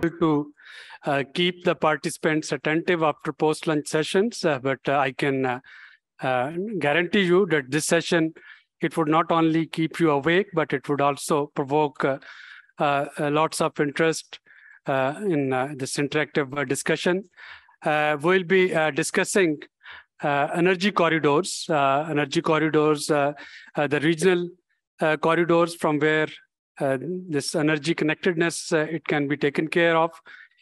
to keep the participants attentive after post-lunch sessions, but I can guarantee you that this session, it would not only keep you awake, but it would also provoke lots of interest in this interactive discussion. We'll be discussing energy corridors, the regional corridors from where this energy connectedness, it can be taken care of.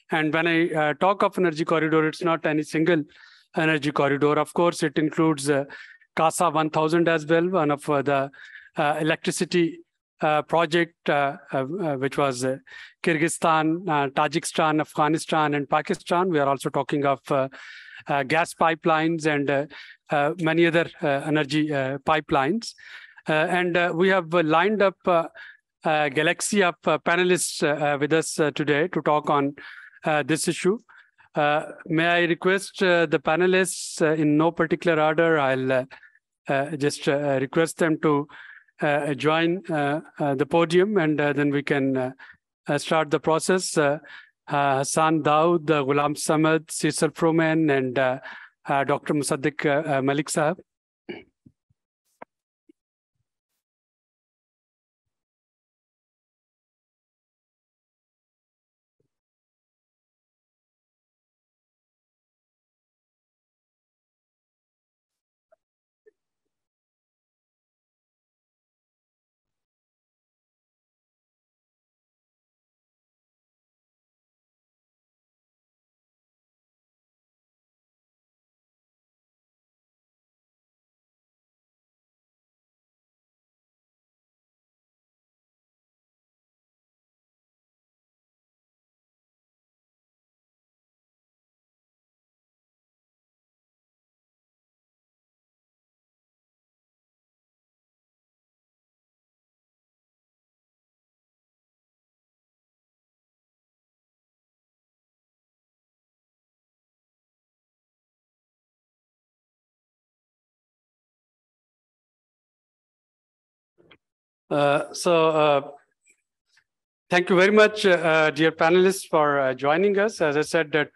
And when I talk of energy corridor, it's not any single energy corridor. Of course, it includes CASA-1000 as well, one of the electricity project, which was Kyrgyzstan, Tajikistan, Afghanistan, and Pakistan. We are also talking of gas pipelines and many other energy pipelines. And we have lined up a galaxy of panelists with us today to talk on this issue. May I request the panelists in no particular order? I'll just request them to join the podium, and then we can start the process. Hassan Daud, Ghulam Samad, Cecil Froman, and Dr. Musaddiq Malik Sahab. Thank you very much, dear panelists, for joining us. As I said, that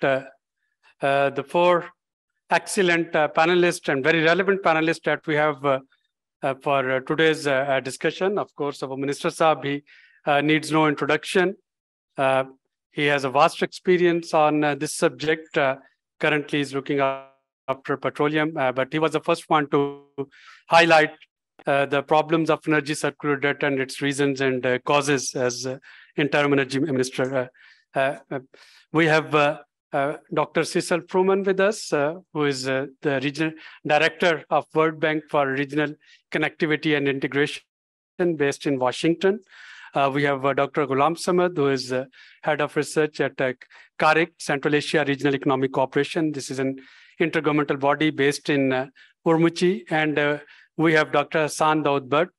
the four excellent panelists and very relevant panelists that we have for today's discussion. Of course, our Minister Saab, he needs no introduction. He has a vast experience on this subject. Currently, he's looking after petroleum, but he was the first one to highlight the problems of energy circular debt and its reasons and causes as interim energy minister. We have Dr. Cecil Froman with us, who is the regional director of World Bank for Regional Connectivity and Integration based in Washington. We have Dr. Ghulam Samad, who is head of research at CARIC, Central Asia Regional Economic Cooperation. This is an intergovernmental body based in Urumqi. And we have Dr. Hassan Daud Bhatt,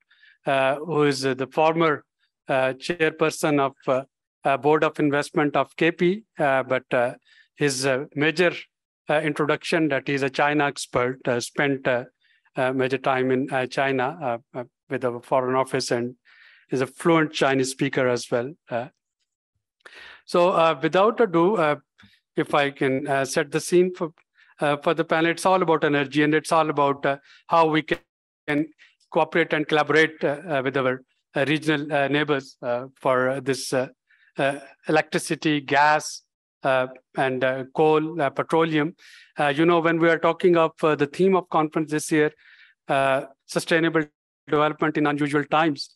who is the former chairperson of Board of Investment of KP, but his major introduction that he's a China expert, spent major time in China with the Foreign Office, and is a fluent Chinese speaker as well. So without ado, if I can set the scene for the panel, it's all about energy, and it's all about how we can cooperate and collaborate with our regional neighbors for this electricity, gas, and coal, petroleum. You know, when we are talking of the theme of conference this year, sustainable development in unusual times,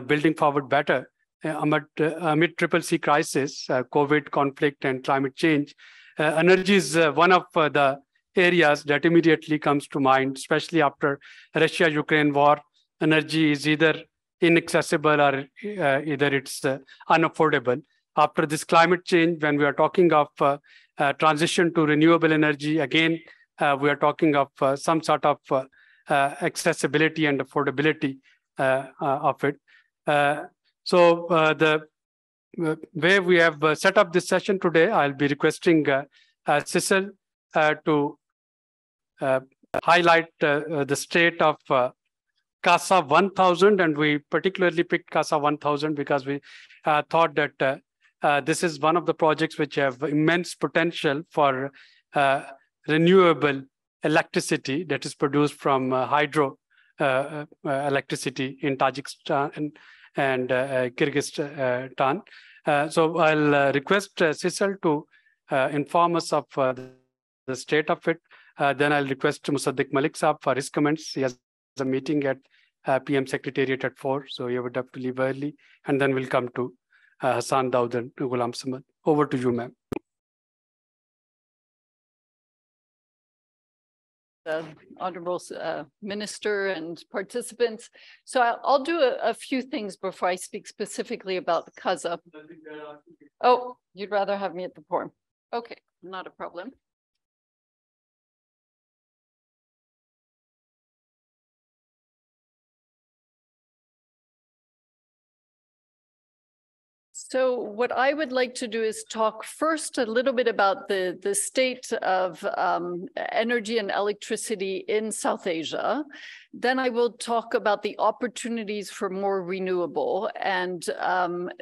building forward better amid triple C crisis, COVID, conflict, and climate change. Energy is one of the areas that immediately comes to mind, especially after Russia-Ukraine war. Energy is either inaccessible or either it's unaffordable. After this climate change, when we are talking of transition to renewable energy, again, we are talking of some sort of accessibility and affordability of it. So the way we have set up this session today, I'll be requesting Cecil to highlight the state of CASA-1000, and we particularly picked CASA-1000 because we thought that this is one of the projects which have immense potential for renewable electricity that is produced from hydro electricity in Tajikistan and Kyrgyzstan. So I'll request Cecil to inform us of the state of it. Then I'll request Musaddiq Malik Saab for his comments. He has a meeting at PM Secretariat at 4, so he would have to leave early. And then we'll come to Hassan Daud and Ghulam Samad. Over to you, ma'am. Honorable Minister and participants. So I'll do a few things before I speak specifically about CASA. Oh, you'd rather have me at the forum. Okay, not a problem. So what I would like to do is talk first a little bit about the state of energy and electricity in South Asia. Then I will talk about the opportunities for more renewable, and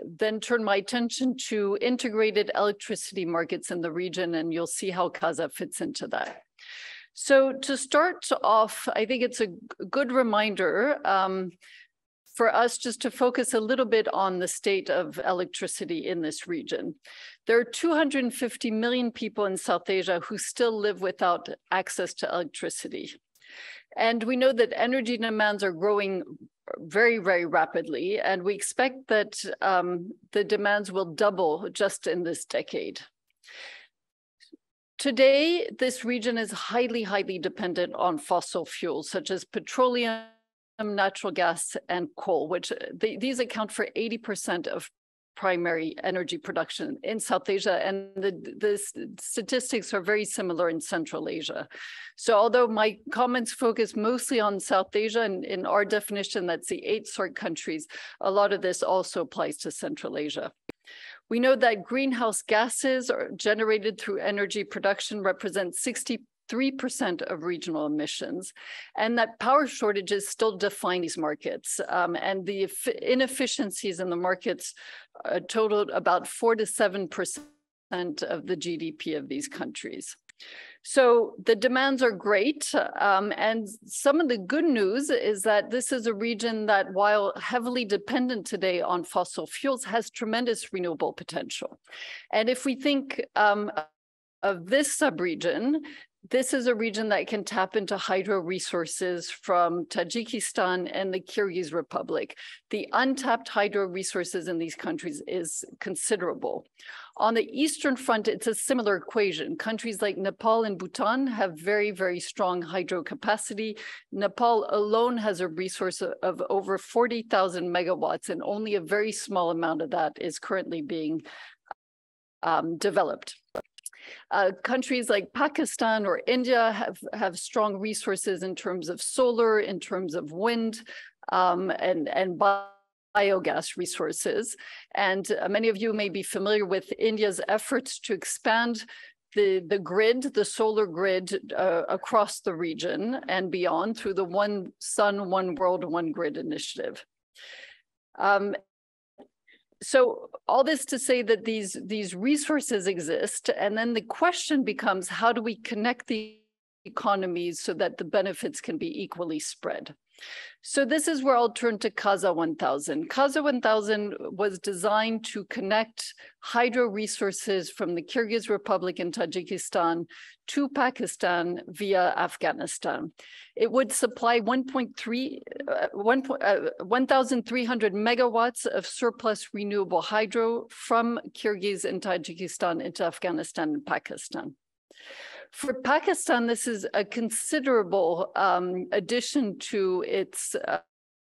then turn my attention to integrated electricity markets in the region, and you'll see how CASA fits into that. So to start off, I think it's a good reminder for us just to focus a little bit on the state of electricity in this region. There are 250 million people in South Asia who still live without access to electricity. And we know that energy demands are growing very, very rapidly, and we expect that the demands will double just in this decade. Today, this region is highly, highly dependent on fossil fuels, such as petroleum, natural gas, and coal, which these account for 80% of primary energy production in South Asia, and the statistics are very similar in Central Asia. So although my comments focus mostly on South Asia, and in our definition, that's the 8 SAARC countries, a lot of this also applies to Central Asia. We know that greenhouse gases are generated through energy production represent 63% of regional emissions, and that power shortages still define these markets. And the inefficiencies in the markets totaled about 4 to 7% of the GDP of these countries. So the demands are great. And some of the good news is that this is a region that, while heavily dependent today on fossil fuels, has tremendous renewable potential. And if we think of this subregion, this is a region that can tap into hydro resources from Tajikistan and the Kyrgyz Republic. The untapped hydro resources in these countries is considerable. On the Eastern Front, it's a similar equation. Countries like Nepal and Bhutan have very, very strong hydro capacity. Nepal alone has a resource of over 40,000 megawatts, and only a very small amount of that is currently being developed. Countries like Pakistan or India have strong resources in terms of solar, in terms of wind, and biogas resources. And many of you may be familiar with India's efforts to expand the grid, the solar grid across the region and beyond through the One Sun, One World, One Grid initiative. So all this to say that these resources exist, and then the question becomes, how do we connect the economies so that the benefits can be equally spread? So this is where I'll turn to CASA-1000. CASA-1000 was designed to connect hydro resources from the Kyrgyz Republic and Tajikistan to Pakistan via Afghanistan. It would supply 1,300 megawatts of surplus renewable hydro from Kyrgyz and Tajikistan into Afghanistan and Pakistan. For Pakistan, this is a considerable addition to its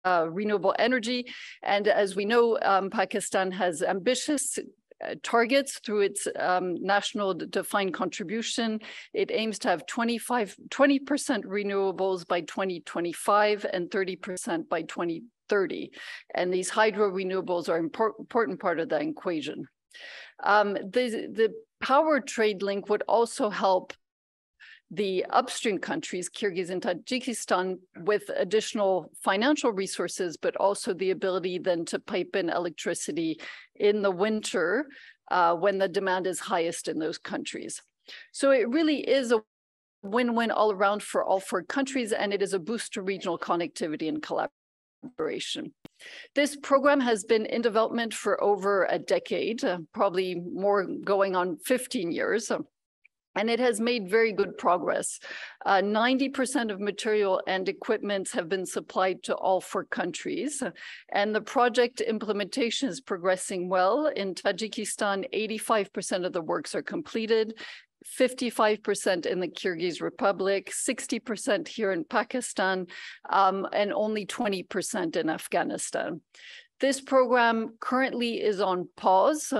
renewable energy. And as we know, Pakistan has ambitious targets through its national defined contribution. It aims to have 20% renewables by 2025 and 30% by 2030. And these hydro renewables are an important part of that equation. The power trade link would also help the upstream countries, Kyrgyz and Tajikistan, with additional financial resources, but also the ability then to pipe in electricity in the winter when the demand is highest in those countries. So it really is a win-win all around for all 4 countries, and it is a boost to regional connectivity and collaboration. This program has been in development for over a decade, probably more going on 15 years. And it has made very good progress. 90% of material and equipment have been supplied to all 4 countries. And the project implementation is progressing well. In Tajikistan, 85% of the works are completed, 55% in the Kyrgyz Republic, 60% here in Pakistan, and only 20% in Afghanistan. This program currently is on pause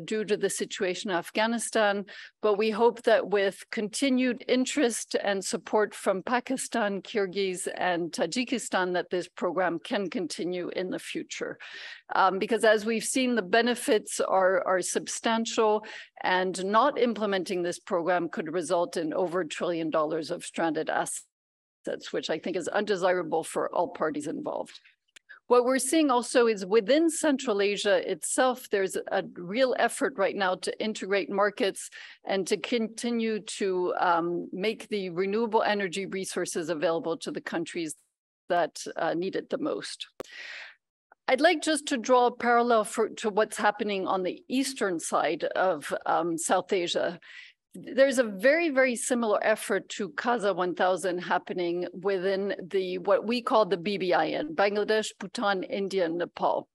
due to the situation in Afghanistan, but we hope that with continued interest and support from Pakistan, Kyrgyz, and Tajikistan, that this program can continue in the future. Because as we've seen, the benefits are substantial, and not implementing this program could result in over $1 trillion of stranded assets, which I think is undesirable for all parties involved. What we're seeing also is within Central Asia itself, there's a real effort right now to integrate markets and to continue to make the renewable energy resources available to the countries that need it the most. I'd like just to draw a parallel to what's happening on the eastern side of South Asia. There's a very, very similar effort to CASA-1000 happening within what we call the BBIN, Bangladesh, Bhutan, India, and Nepal.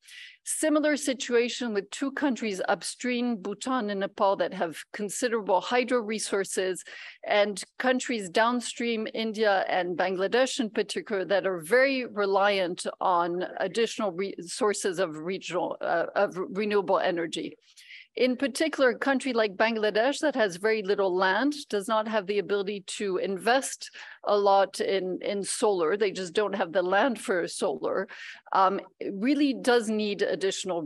Similar situation with 2 countries upstream, Bhutan and Nepal, that have considerable hydro resources, and countries downstream, India and Bangladesh in particular, that are very reliant on additional sources of renewable energy. In particular, a country like Bangladesh that has very little land, does not have the ability to invest a lot in solar. They just don't have the land for solar. It really does need additional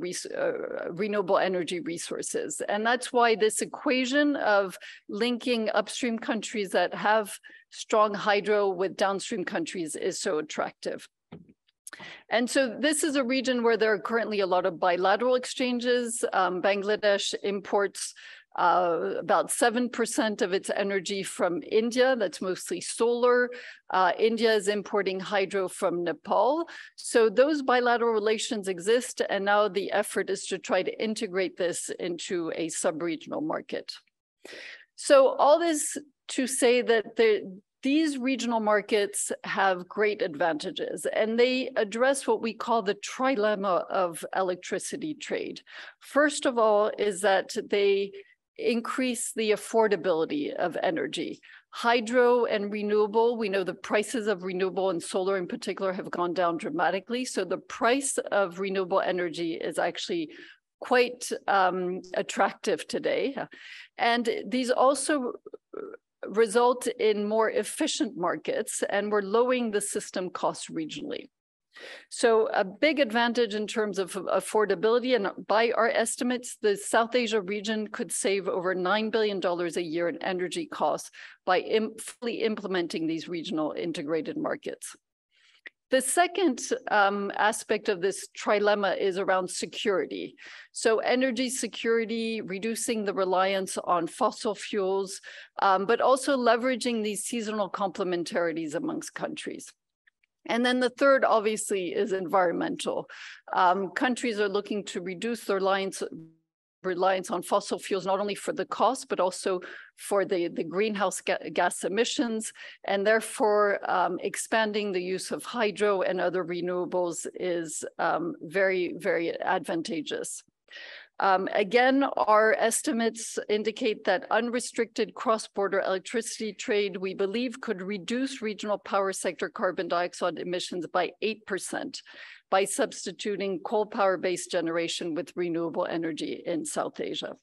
renewable energy resources. And that's why this equation of linking upstream countries that have strong hydro with downstream countries is so attractive. And so this is a region where there are currently a lot of bilateral exchanges. Bangladesh imports about 7% of its energy from India. That's mostly solar. India is importing hydro from Nepal. So those bilateral relations exist, and now the effort is to try to integrate this into a sub-regional market. So all this to say that these regional markets have great advantages, and they address what we call the trilemma of electricity trade. First of all is that they increase the affordability of energy. Hydro and renewable, we know the prices of renewable and solar in particular have gone down dramatically. So the price of renewable energy is actually quite attractive today. And these also result in more efficient markets, and we're lowering the system costs regionally. So a big advantage in terms of affordability, and by our estimates, the South Asia region could save over $9 billion a year in energy costs by fully implementing these regional integrated markets. The second aspect of this trilemma is around security. So energy security, reducing the reliance on fossil fuels, but also leveraging these seasonal complementarities amongst countries. And then the third, obviously, is environmental. Countries are looking to reduce their reliance on fossil fuels, not only for the cost, but also for the greenhouse gas emissions. And therefore, expanding the use of hydro and other renewables is very, very advantageous. Again, our estimates indicate that unrestricted cross-border electricity trade, we believe, could reduce regional power sector carbon dioxide emissions by 8% by substituting coal power-based generation with renewable energy in South Asia.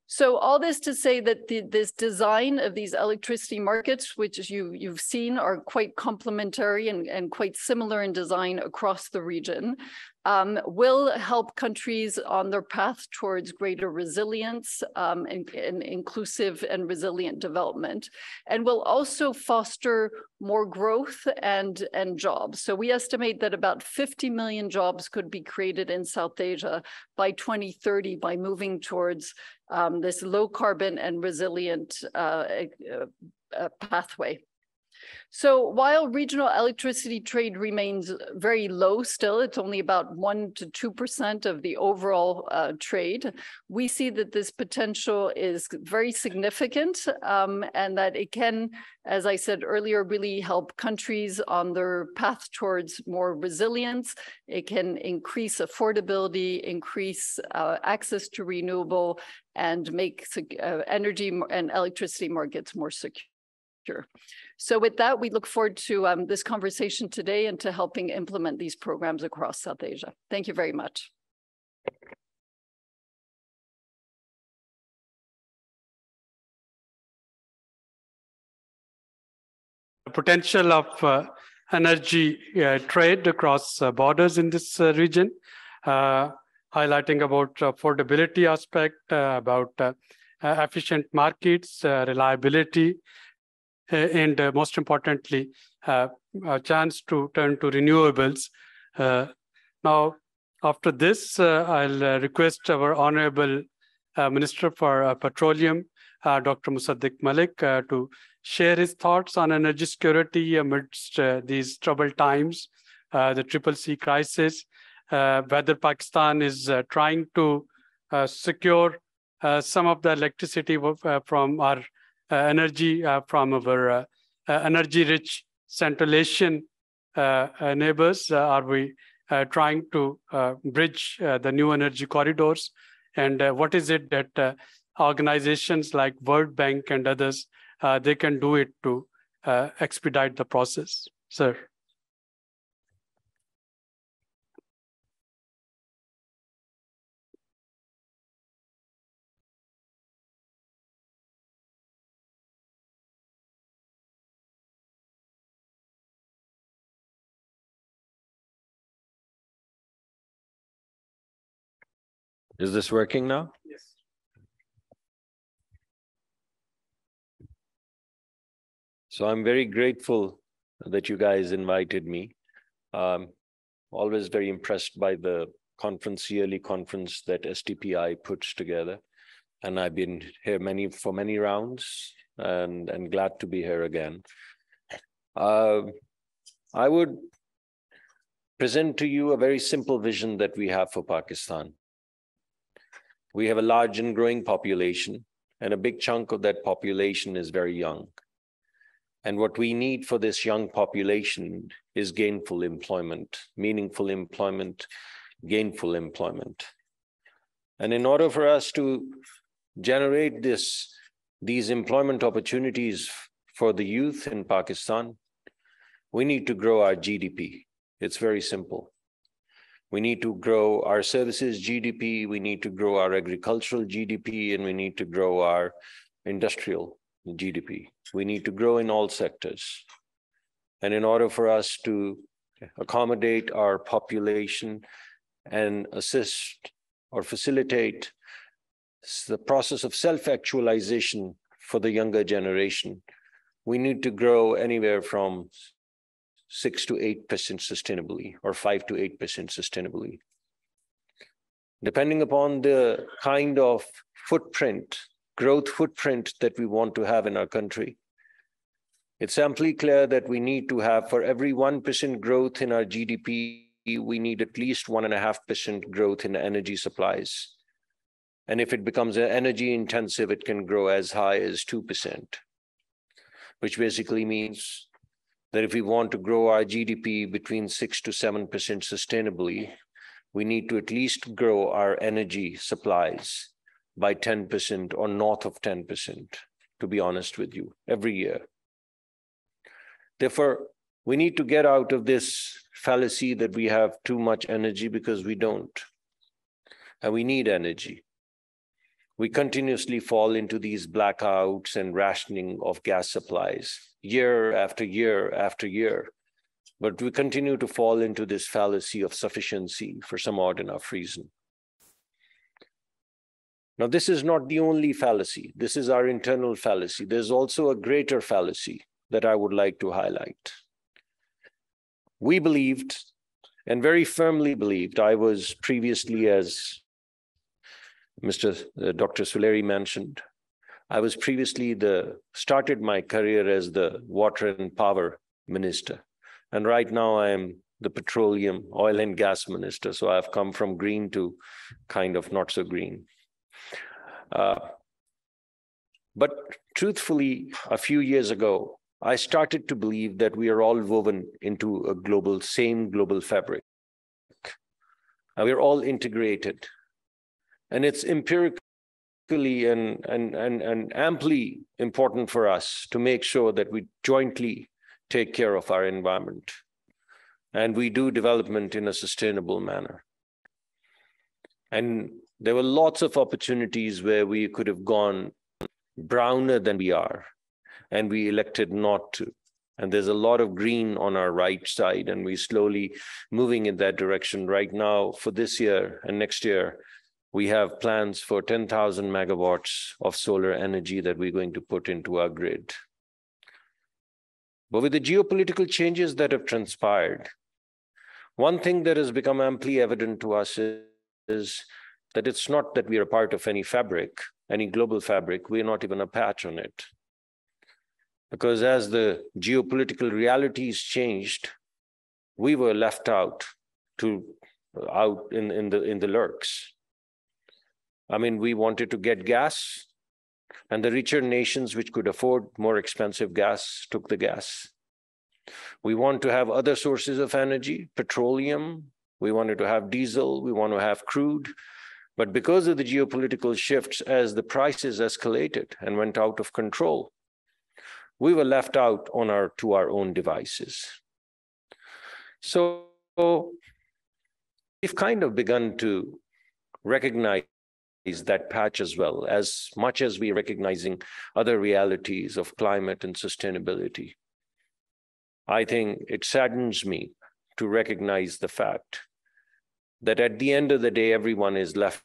So all this to say that this design of these electricity markets, which you've seen, are quite complementary and quite similar in design across the region. will help countries on their path towards greater resilience and inclusive and resilient development, and will also foster more growth and jobs. So we estimate that about 50 million jobs could be created in South Asia by 2030 by moving towards this low carbon and resilient pathway. So while regional electricity trade remains very low still, it's only about 1 to 2% of the overall trade, we see that this potential is very significant and that it can, as I said earlier, really help countries on their path towards more resilience. It can increase affordability, increase access to renewable, and make energy and electricity markets more secure. So with that, we look forward to this conversation today and to helping implement these programs across South Asia. Thank you very much. The potential of energy trade across borders in this region, highlighting about affordability aspect, about efficient markets, reliability, and most importantly, a chance to turn to renewables. Now, after this, I'll request our Honorable Minister for Petroleum, Dr. Musaddiq Malik, to share his thoughts on energy security amidst these troubled times, the CCC crisis, whether Pakistan is trying to secure some of the electricity from our energy from our energy-rich Central Asian neighbors. Are we trying to bridge the new energy corridors? And what is it that organizations like World Bank and others, they can do it to expedite the process? Sir. Is this working now? Yes. So I'm very grateful that you guys invited me. Always very impressed by the yearly conference that STPI puts together. And I've been here for many rounds and glad to be here again. I would present to you a very simple vision that we have for Pakistan. We have a large and growing population, and a big chunk of that population is very young. And what we need for this young population is gainful employment, meaningful employment, gainful employment. And in order for us to generate these employment opportunities for the youth in Pakistan, we need to grow our GDP. It's very simple. We need to grow our services GDP, we need to grow our agricultural GDP, and we need to grow our industrial GDP. We need to grow in all sectors. And in order for us to accommodate our population and assist or facilitate the process of self-actualization for the younger generation, we need to grow anywhere from 6 to 8% sustainably, or 5 to 8% sustainably. Depending upon the kind of growth footprint that we want to have in our country, it's amply clear that we need to have, for every 1% growth in our GDP, we need at least 1.5% growth in energy supplies. And if it becomes energy intensive, it can grow as high as 2%, which basically means that if we want to grow our GDP between 6 to 7% sustainably, we need to at least grow our energy supplies by 10% or north of 10%, to be honest with you, every year. Therefore, we need to get out of this fallacy that we have too much energy, because we don't. And we need energy. We continuously fall into these blackouts and rationing of gas supplies year after year after year. but we continue to fall into this fallacy of sufficiency for some odd enough reason. Now, this is not the only fallacy. This is our internal fallacy. There's also a greater fallacy that I would like to highlight. We believed, and very firmly believed, I was previously, as Dr. Suleri mentioned, I was previously started my career as the water and power minister. And right now I am the petroleum, oil and gas minister. So I've come from green to kind of not so green. But truthfully, a few years ago, I started to believe that we are all woven into a same global fabric. We're all integrated. And it's empirically and amply important for us to make sure that we jointly take care of our environment and we do development in a sustainable manner. And there were lots of opportunities where we could have gone browner than we are, and we elected not to. And there's a lot of green on our right side, and we're slowly moving in that direction. Right now, for this year and next year, we have plans for 10,000 megawatts of solar energy that we're going to put into our grid. But with the geopolitical changes that have transpired, one thing that has become amply evident to us is that it's not that we are a part of any fabric, any global fabric. We're not even a patch on it. Because as the geopolitical realities changed, we were left out in the lurks. I mean, we wanted to get gas, and the richer nations which could afford more expensive gas took the gas. We want to have other sources of energy, petroleum. We wanted to have diesel. We want to have crude. But because of the geopolitical shifts, as the prices escalated and went out of control, we were left out to our own devices. So we've kind of begun to recognize that patch as well, as much as we're recognizing other realities of climate and sustainability. I think it saddens me to recognize the fact that at the end of the day, everyone is left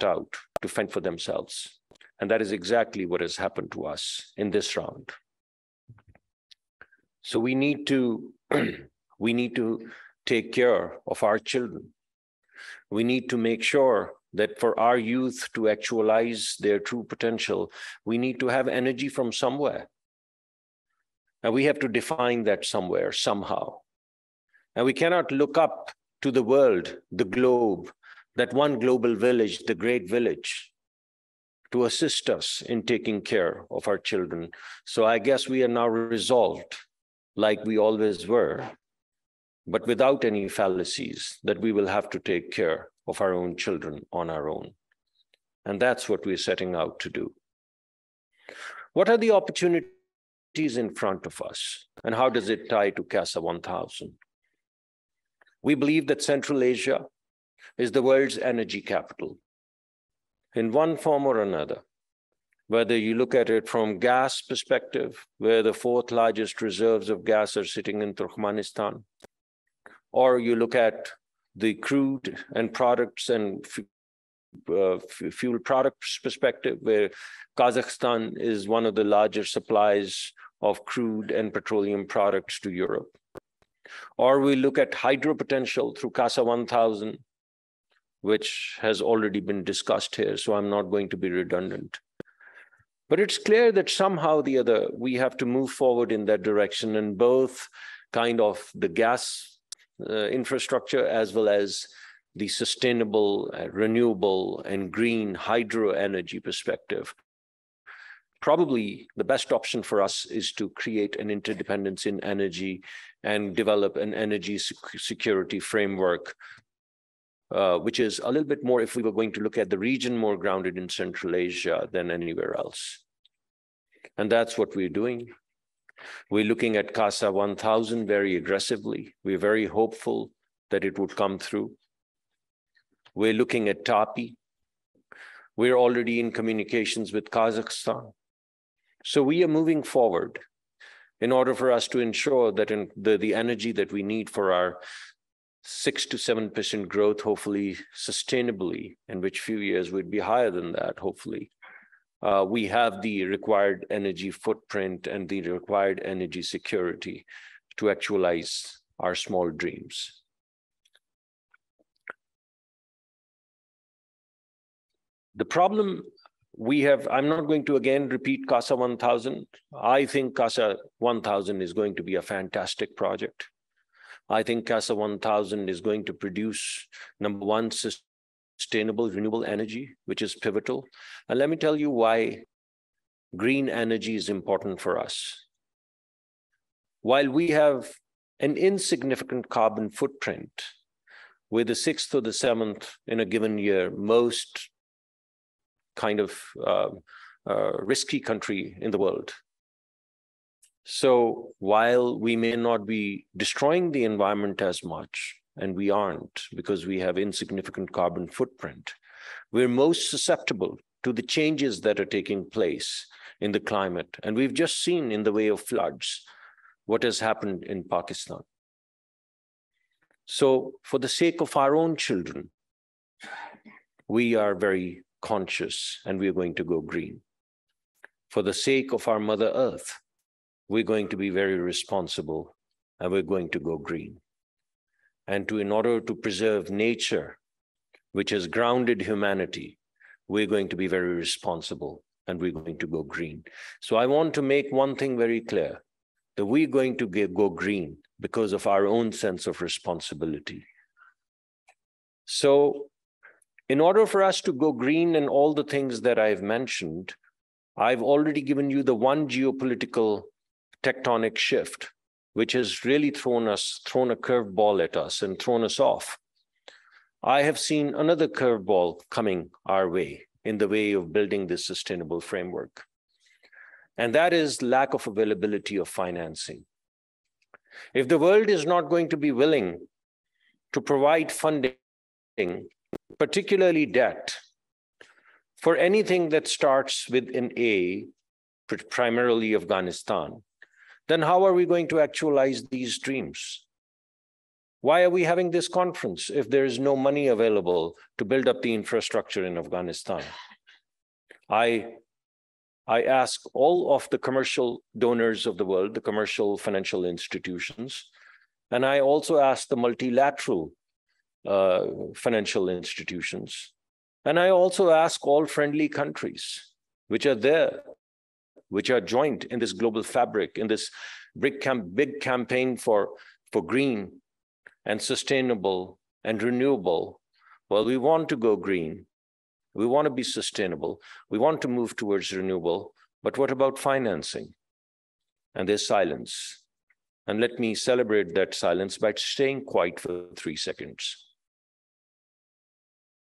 out to fend for themselves. And that is exactly what has happened to us in this round. So we need to take care of our children. We need to make sure that for our youth to actualize their true potential, we need to have energy from somewhere. And we have to define that somewhere, somehow. And we cannot look up to the world, the globe, that one global village, the great village, to assist us in taking care of our children. So I guess we are now resolved, like we always were, but without any fallacies, that we will have to take care of our own children on our own. And that's what we're setting out to do. What are the opportunities in front of us, and how does it tie to CASA-1000? We believe that Central Asia is the world's energy capital in one form or another. Whether you look at it from gas perspective, where the 4th largest reserves of gas are sitting in Turkmenistan, or you look at the crude and products and fuel products perspective, where Kazakhstan is one of the larger suppliers of crude and petroleum products to Europe. Or we look at hydro potential through CASA-1000, which has already been discussed here, so I'm not going to be redundant. But it's clear that somehow or the other, we have to move forward in that direction, and both kind of the gas infrastructure as well as the sustainable, renewable, and green hydro energy perspective. Probably the best option for us is to create an interdependence in energy and develop an energy security framework, which is a little bit more, if we were going to look at the region, more grounded in Central Asia than anywhere else. And that's what we're doing. We're looking at CASA-1000 very aggressively. We're very hopeful that it would come through. We're looking at TAPI. We're already in communications with Kazakhstan. So we are moving forward. in order for us to ensure that the energy that we need for our 6 to 7% growth, hopefully sustainably, in which few years would be higher than that, hopefully. We have the required energy footprint and the required energy security to actualize our small dreams. The problem we have, I'm not going to again repeat CASA-1000. I think CASA-1000 is going to be a fantastic project. I think CASA-1000 is going to produce, number one, sustainable renewable energy, which is pivotal. And let me tell you why green energy is important for us. While we have an insignificant carbon footprint, we're the 6th or the 7th in a given year most kind of risky country in the world. So while we may not be destroying the environment as much, and we aren't because we have insignificant carbon footprint, we're most susceptible to the changes that are taking place in the climate. And we've just seen in the way of floods what has happened in Pakistan. So for the sake of our own children, we are very conscious and we're going to go green. For the sake of our Mother Earth, we're going to be very responsible and we're going to go green. And in order to preserve nature, which has grounded humanity, we're going to be very responsible and we're going to go green. So I want to make one thing very clear, that we're going to go green because of our own sense of responsibility. So in order for us to go green in all the things that I've mentioned, I've already given you the one geopolitical tectonic shift, which has really thrown a curveball at us and thrown us off. I have seen another curveball coming our way in the way of building this sustainable framework. And that is lack of availability of financing. If the world is not going to be willing to provide funding, particularly debt, for anything that starts with an A, primarily Afghanistan, then how are we going to actualize these dreams? Why are we having this conference if there is no money available to build up the infrastructure in Afghanistan? I ask all of the commercial donors of the world, the commercial financial institutions, and I also ask the multilateral financial institutions. And I also ask all friendly countries which are there, which are joined in this global fabric, in this big campaign for green and sustainable and renewable. Well, we want to go green. We want to be sustainable. We want to move towards renewable. But what about financing? And there's silence. And let me celebrate that silence by staying quiet for 3 seconds.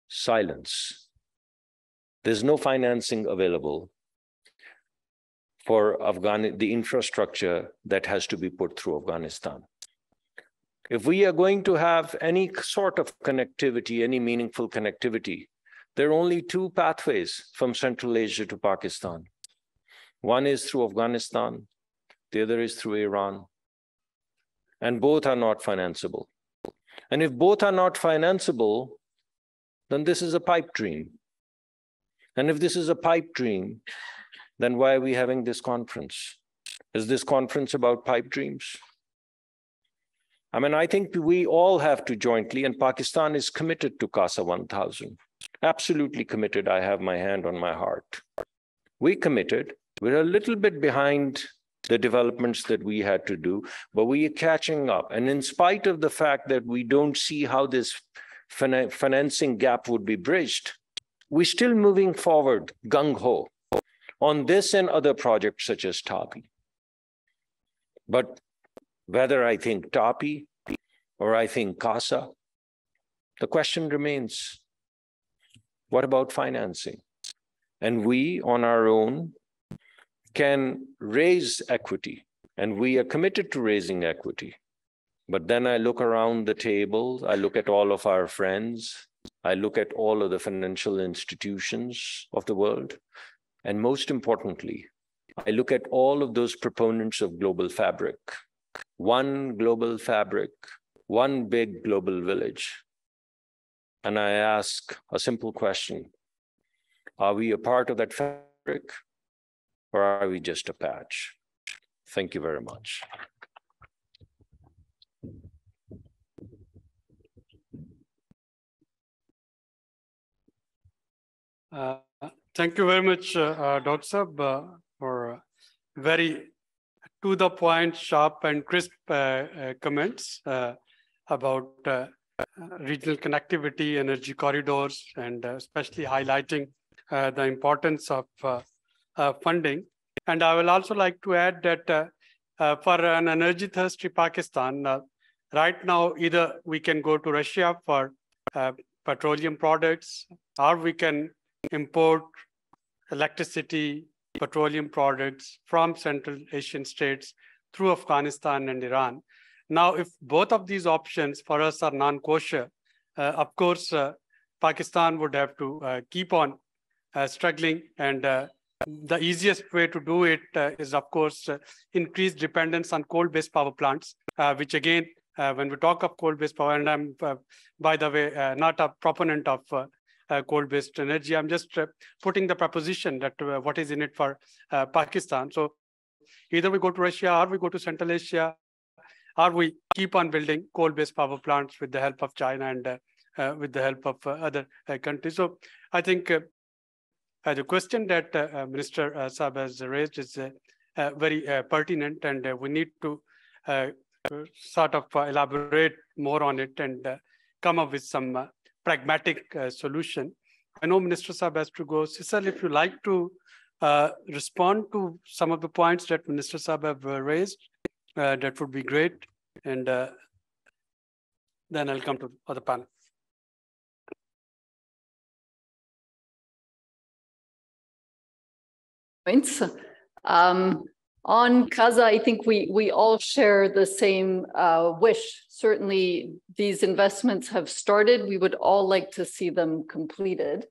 Silence. There's no financing available for the infrastructure that has to be put through Afghanistan. If we are going to have any sort of connectivity, any meaningful connectivity, there are only 2 pathways from Central Asia to Pakistan. One is through Afghanistan, the other is through Iran. And both are not financeable. And if both are not financeable, then this is a pipe dream. And if this is a pipe dream, then why are we having this conference? Is this conference about pipe dreams? I mean, I think we all have to jointly, and Pakistan is committed to CASA-1000. Absolutely committed. I have my hand on my heart. We committed. We're a little bit behind the developments that we had to do, but we are catching up. And in spite of the fact that we don't see how this financing gap would be bridged, we're still moving forward gung-ho on this and other projects such as TAPI. But whether I think TAPI or I think CASA, the question remains, what about financing? And we on our own can raise equity, and we are committed to raising equity. But then I look around the table, I look at all of our friends, I look at all of the financial institutions of the world, and most importantly, I look at all of those proponents of global fabric, one global fabric, one big global village. And I ask a simple question. Are we a part of that fabric, or are we just a patch? Thank you very much. Thank you very much, Dr. Sab, for very to the point, sharp and crisp comments about regional connectivity, energy corridors, and especially highlighting the importance of funding. And I will also like to add that for an energy thirsty Pakistan, right now, either we can go to Russia for petroleum products, or we can import electricity, petroleum products from Central Asian states through Afghanistan and Iran. Now, if both of these options for us are non-kosher, of course, Pakistan would have to keep on struggling. And the easiest way to do it is, of course, increased dependence on coal-based power plants, which again, when we talk of coal-based power, and I'm, by the way, not a proponent of coal-based energy. I'm just putting the proposition that what is in it for Pakistan. So either we go to Russia, or we go to Central Asia, or we keep on building coal-based power plants with the help of China and with the help of other countries. So I think the question that Minister Saab has raised is very pertinent, and we need to sort of elaborate more on it and come up with some pragmatic solution. I know Minister Saab has to go. Sisal, if you like to respond to some of the points that Minister Saab have raised, that would be great. And then I'll come to the other panel. Points. On CASA, I think we all share the same wish. Certainly, these investments have started. We would all like to see them completed.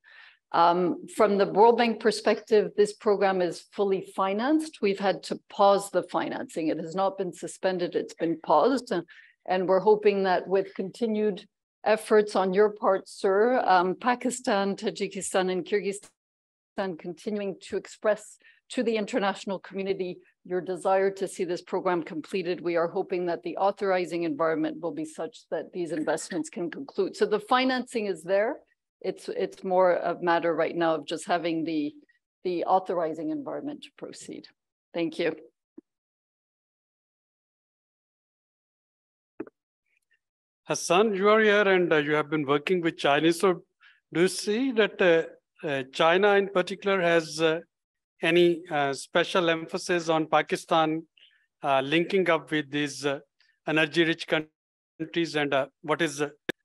From the World Bank perspective, this program is fully financed. We've had to pause the financing. It has not been suspended, it's been paused. And we're hoping that with continued efforts on your part, sir, Pakistan, Tajikistan, and Kyrgyzstan continuing to express to the international community your desire to see this program completed. We are hoping that the authorizing environment will be such that these investments can conclude. So the financing is there. It's more a matter right now of just having the authorizing environment to proceed. Thank you. Hassan, you are here and you have been working with Chinese. So do you see that China in particular has any special emphasis on Pakistan linking up with these energy-rich countries? And what is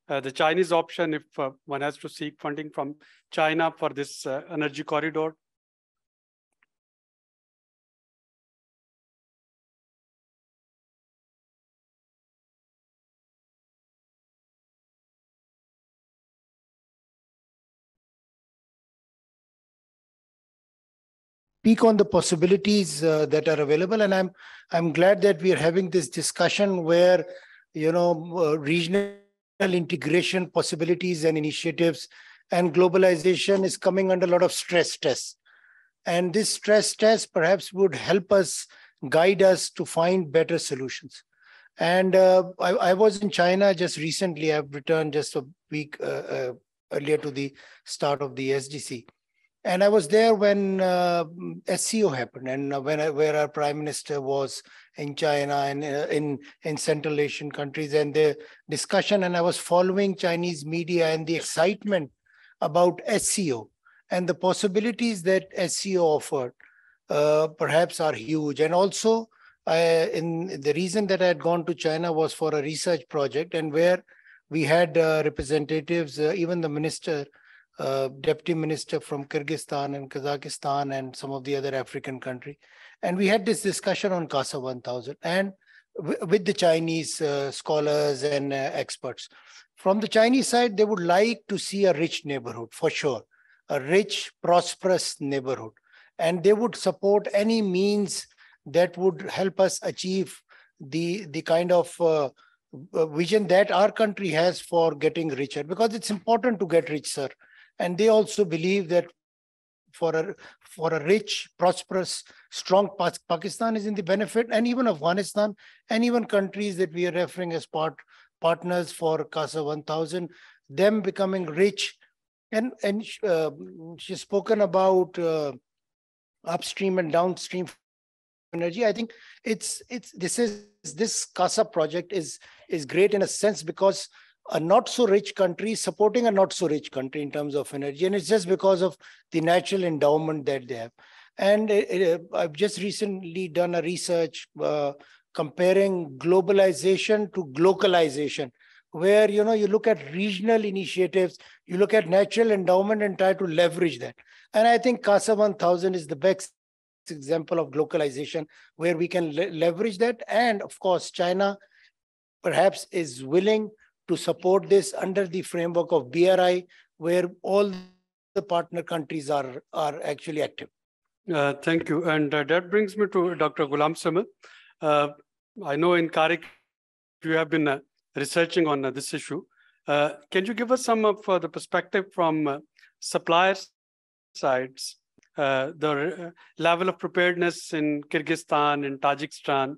the Chinese option if one has to seek funding from China for this energy corridor? Speak on the possibilities that are available, and I'm glad that we are having this discussion where regional integration possibilities and initiatives and globalization is coming under a lot of stress tests, and this stress test perhaps would help us guide us to find better solutions. And I was in China just recently. I've returned just a week earlier to the start of the SDC. And I was there when SCO happened, and where our Prime Minister was in China and in Central Asian countries, and the discussion, and I was following Chinese media and the excitement about SCO and the possibilities that SCO offered perhaps are huge. And also, in the reason that I had gone to China was for a research project, and where we had representatives, even the minister, deputy minister from Kyrgyzstan and Kazakhstan and some of the other African countries. And we had this discussion on CASA-1000 and with the Chinese scholars and experts. From the Chinese side, they would like to see a rich neighborhood, for sure, a rich, prosperous neighborhood. and they would support any means that would help us achieve the kind of vision that our country has for getting richer, because it's important to get rich, sir. And they also believe that for a rich, prosperous, strong Pakistan is in the benefit, and even Afghanistan, and even countries that we are referring as partners for CASA-1000, them becoming rich. And she's spoken about upstream and downstream energy. I think this CASA project is great in a sense, because a not so rich country supporting a not so rich country in terms of energy, and it's just because of the natural endowment that they have. And I've just recently done a research comparing globalization to localization, where you look at regional initiatives, you look at natural endowment and try to leverage that. And I think CASA-1000 is the best example of localization, where we can leverage that. And of course, China perhaps is willing to support this under the framework of BRI, where all the partner countries are actually active. Thank you. And that brings me to Dr. Ghulam Samad. I know in CARIC you have been researching on this issue. Can you give us some of the perspective from suppliers' sides, the level of preparedness in Kyrgyzstan, in Tajikistan,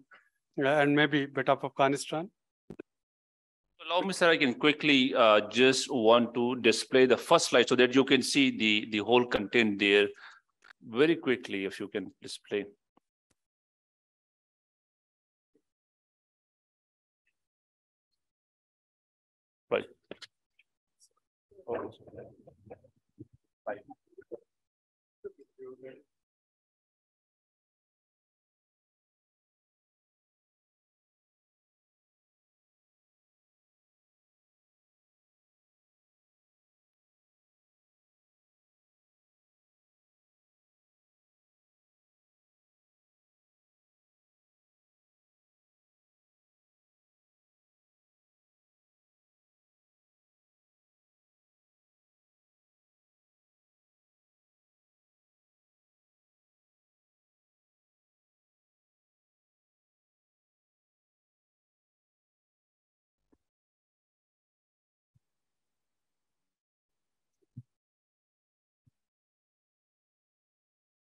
and maybe a bit of Afghanistan? Allow me, sir, I can quickly just want to display the first slide so that you can see the whole content there very quickly, if you can display. Right. Right.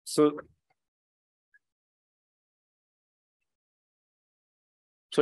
So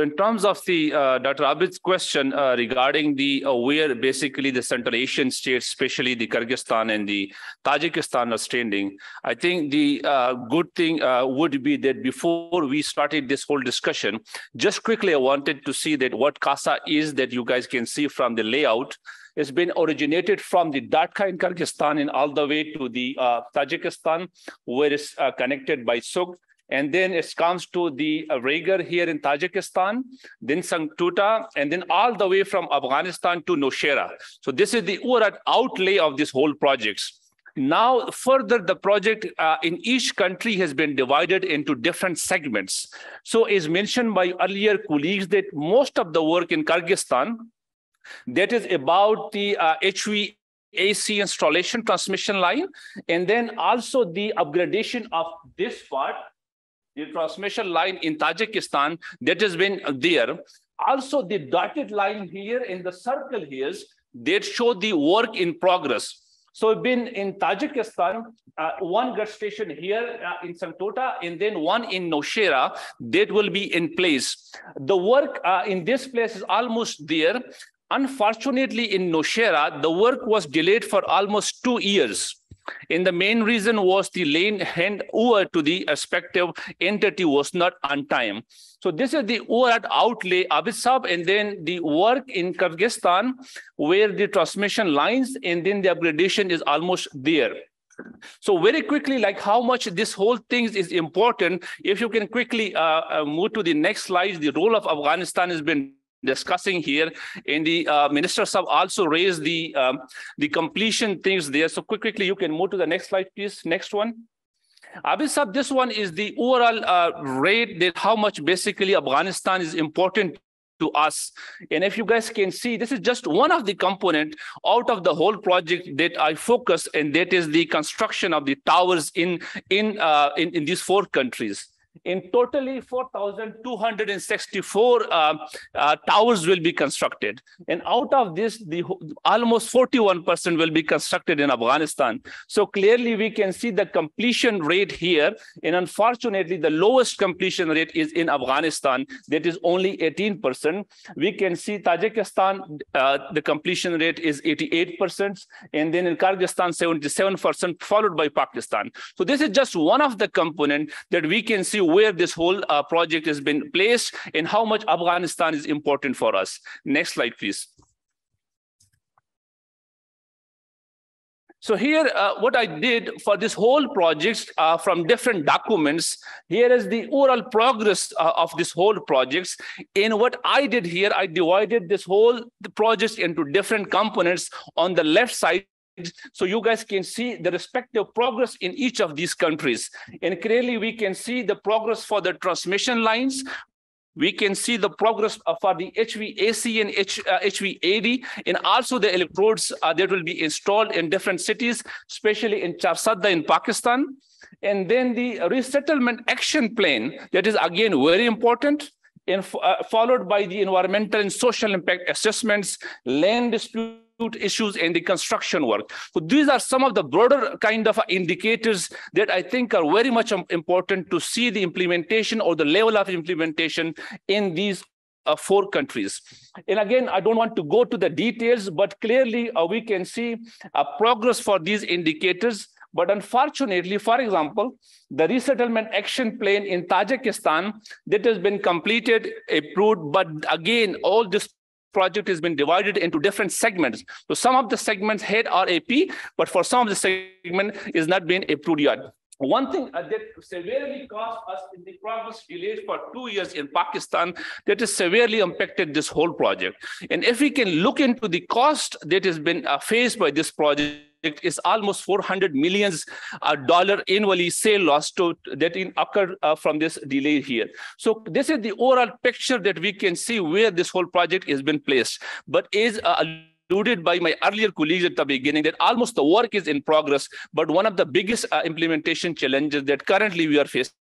in terms of the Dr. Abid's question regarding the where basically the Central Asian states, especially the Kyrgyzstan and the Tajikistan are standing, I think the good thing would be that before we started this whole discussion, just quickly I wanted to see that what CASA is, that you guys can see from the layout. It's been originated from the Datka in Kyrgyzstan and all the way to the Tajikistan, where it's connected by Sugd. And then it comes to the Regar here in Tajikistan, then Sangtuta, and then all the way from Afghanistan to Nowshera. So this is the overall outlay of this whole project. Now, further, the project in each country has been divided into different segments. So as mentioned by earlier colleagues, that most of the work in Kyrgyzstan, that is about the HVAC installation transmission line, and then also the upgradation of this part, the transmission line in Tajikistan, that has been there. Also, the dotted line here in the circle here, that show the work in progress. So been in Tajikistan, one gas station here in Sangtuta, and then one in Nowshera, that will be in place. The work in this place is almost there. Unfortunately, in Nowshera, the work was delayed for almost 2 years. And the main reason was the lane hand over to the respective entity was not on time. So this is the overall outlay, Abisab, and then the work in Kyrgyzstan, where the transmission lines and then the upgradation is almost there. So very quickly, like how much this whole thing is important, if you can quickly move to the next slide, the role of Afghanistan has been discussing here, and the ministers have also raised the completion things there. So quickly, you can move to the next slide, please. Next one. Abisab, this one is the overall rate that how much basically Afghanistan is important to us. And if you guys can see, this is just one of the component out of the whole project that I focus, and that is the construction of the towers in these 4 countries. In totally 4,264 towers will be constructed. And out of this, almost 41% will be constructed in Afghanistan. So clearly we can see the completion rate here. And unfortunately, the lowest completion rate is in Afghanistan. That is only 18%. We can see Tajikistan, the completion rate is 88%. And then in Kyrgyzstan, 77%, followed by Pakistan. So this is just one of the components that we can see where this whole project has been placed and how much Afghanistan is important for us. Next slide, please. So here, what I did for this whole project from different documents, here is the overall progress of this whole project. And what I did here, I divided this whole project into different components on the left side, so you guys can see the respective progress in each of these countries. And clearly we can see the progress for the transmission lines. We can see the progress for the HVAC and HVAD, and also the electrodes that will be installed in different cities, especially in Charsadda in Pakistan. And then the resettlement action plan, that is again very important, and followed by the environmental and social impact assessments, land dispute issues, and the construction work. So these are some of the broader kind of indicators that I think are very much important to see the implementation or the level of implementation in these 4 countries. And again, I don't want to go to the details, but clearly we can see progress for these indicators. But unfortunately, for example, the resettlement action plan in Tajikistan that has been completed, approved, but again, all this project has been divided into different segments. So some of the segments had RAP, but for some of the segment is not being approved yet. One thing that severely cost us in the progress delays for 2 years in Pakistan, that has severely impacted this whole project. And if we can look into the cost that has been faced by this project, is almost $400 million annually sale loss that occurred from this delay here. So this is the overall picture that we can see where this whole project has been placed. But is alluded by my earlier colleagues at the beginning that almost the work is in progress, but one of the biggest implementation challenges that currently we are facing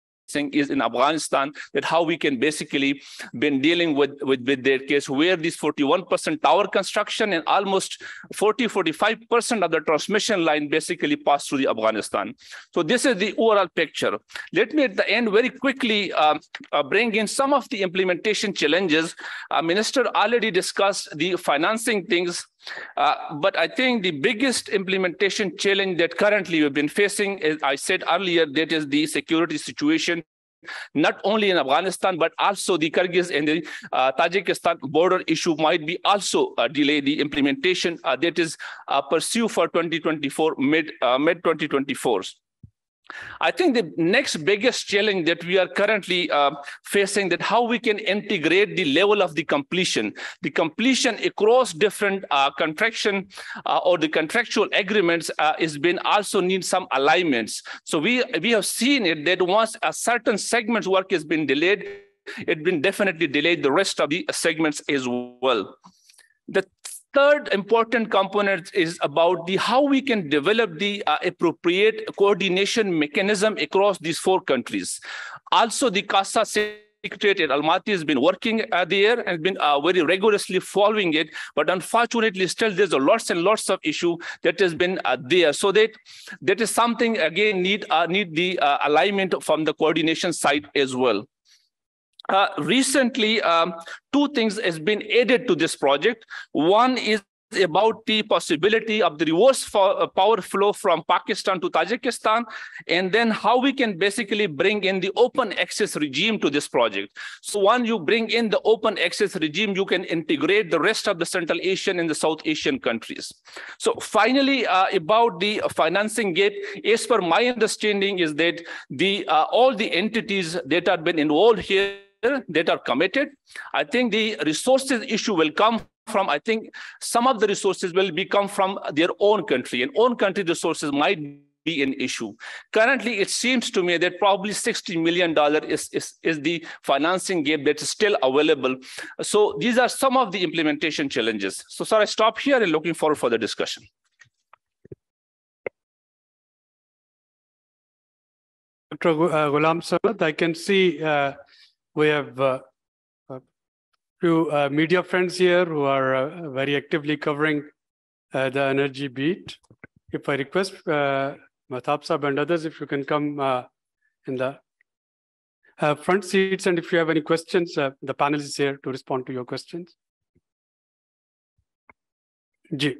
is in Afghanistan, that how we can basically been dealing with their case where this 41% tower construction and almost 45% of the transmission line basically passed through the Afghanistan. So this is the overall picture. Let me at the end very quickly bring in some of the implementation challenges. Minister already discussed the financing things. But I think the biggest implementation challenge that currently we've been facing, as I said earlier, that is the security situation, not only in Afghanistan, but also the Kyrgyz and the Tajikistan border issue might be also delay the implementation that is pursued for 2024, mid 2024. I think the next biggest challenge that we are currently facing, that how we can integrate the level of the completion across different contraction or the contractual agreements is been also need some alignments. So we have seen it that once a certain segment's work has been delayed, it's been definitely delayed the rest of the segments as well. The third important component is about how we can develop the appropriate coordination mechanism across these 4 countries. Also, the CASA Secretariat at Almaty has been working there and been very rigorously following it, but unfortunately still there's lots and lots of issue that has been there. So that is something again need the alignment from the coordination side as well. Recently, 2 things has been added to this project. One is about the possibility of the reverse power flow from Pakistan to Tajikistan, and then how we can basically bring in the open access regime to this project. So when you bring in the open access regime, you can integrate the rest of the Central Asian and the South Asian countries. So finally, about the financing gap, as per my understanding is that all the entities that have been involved here that are committed. I think the resources issue will come from, I think some of the resources will come from their own country, and own country resources might be an issue. Currently, it seems to me that probably $60 million is the financing gap that is still available. So these are some of the implementation challenges. So sir, I stop here and looking forward for the discussion. Dr. Ghulam Samad, I can see we have a few media friends here who are very actively covering the energy beat. If I request Mahtab Sahab and others, if you can come in the front seats, and if you have any questions, the panel is here to respond to your questions. Ji.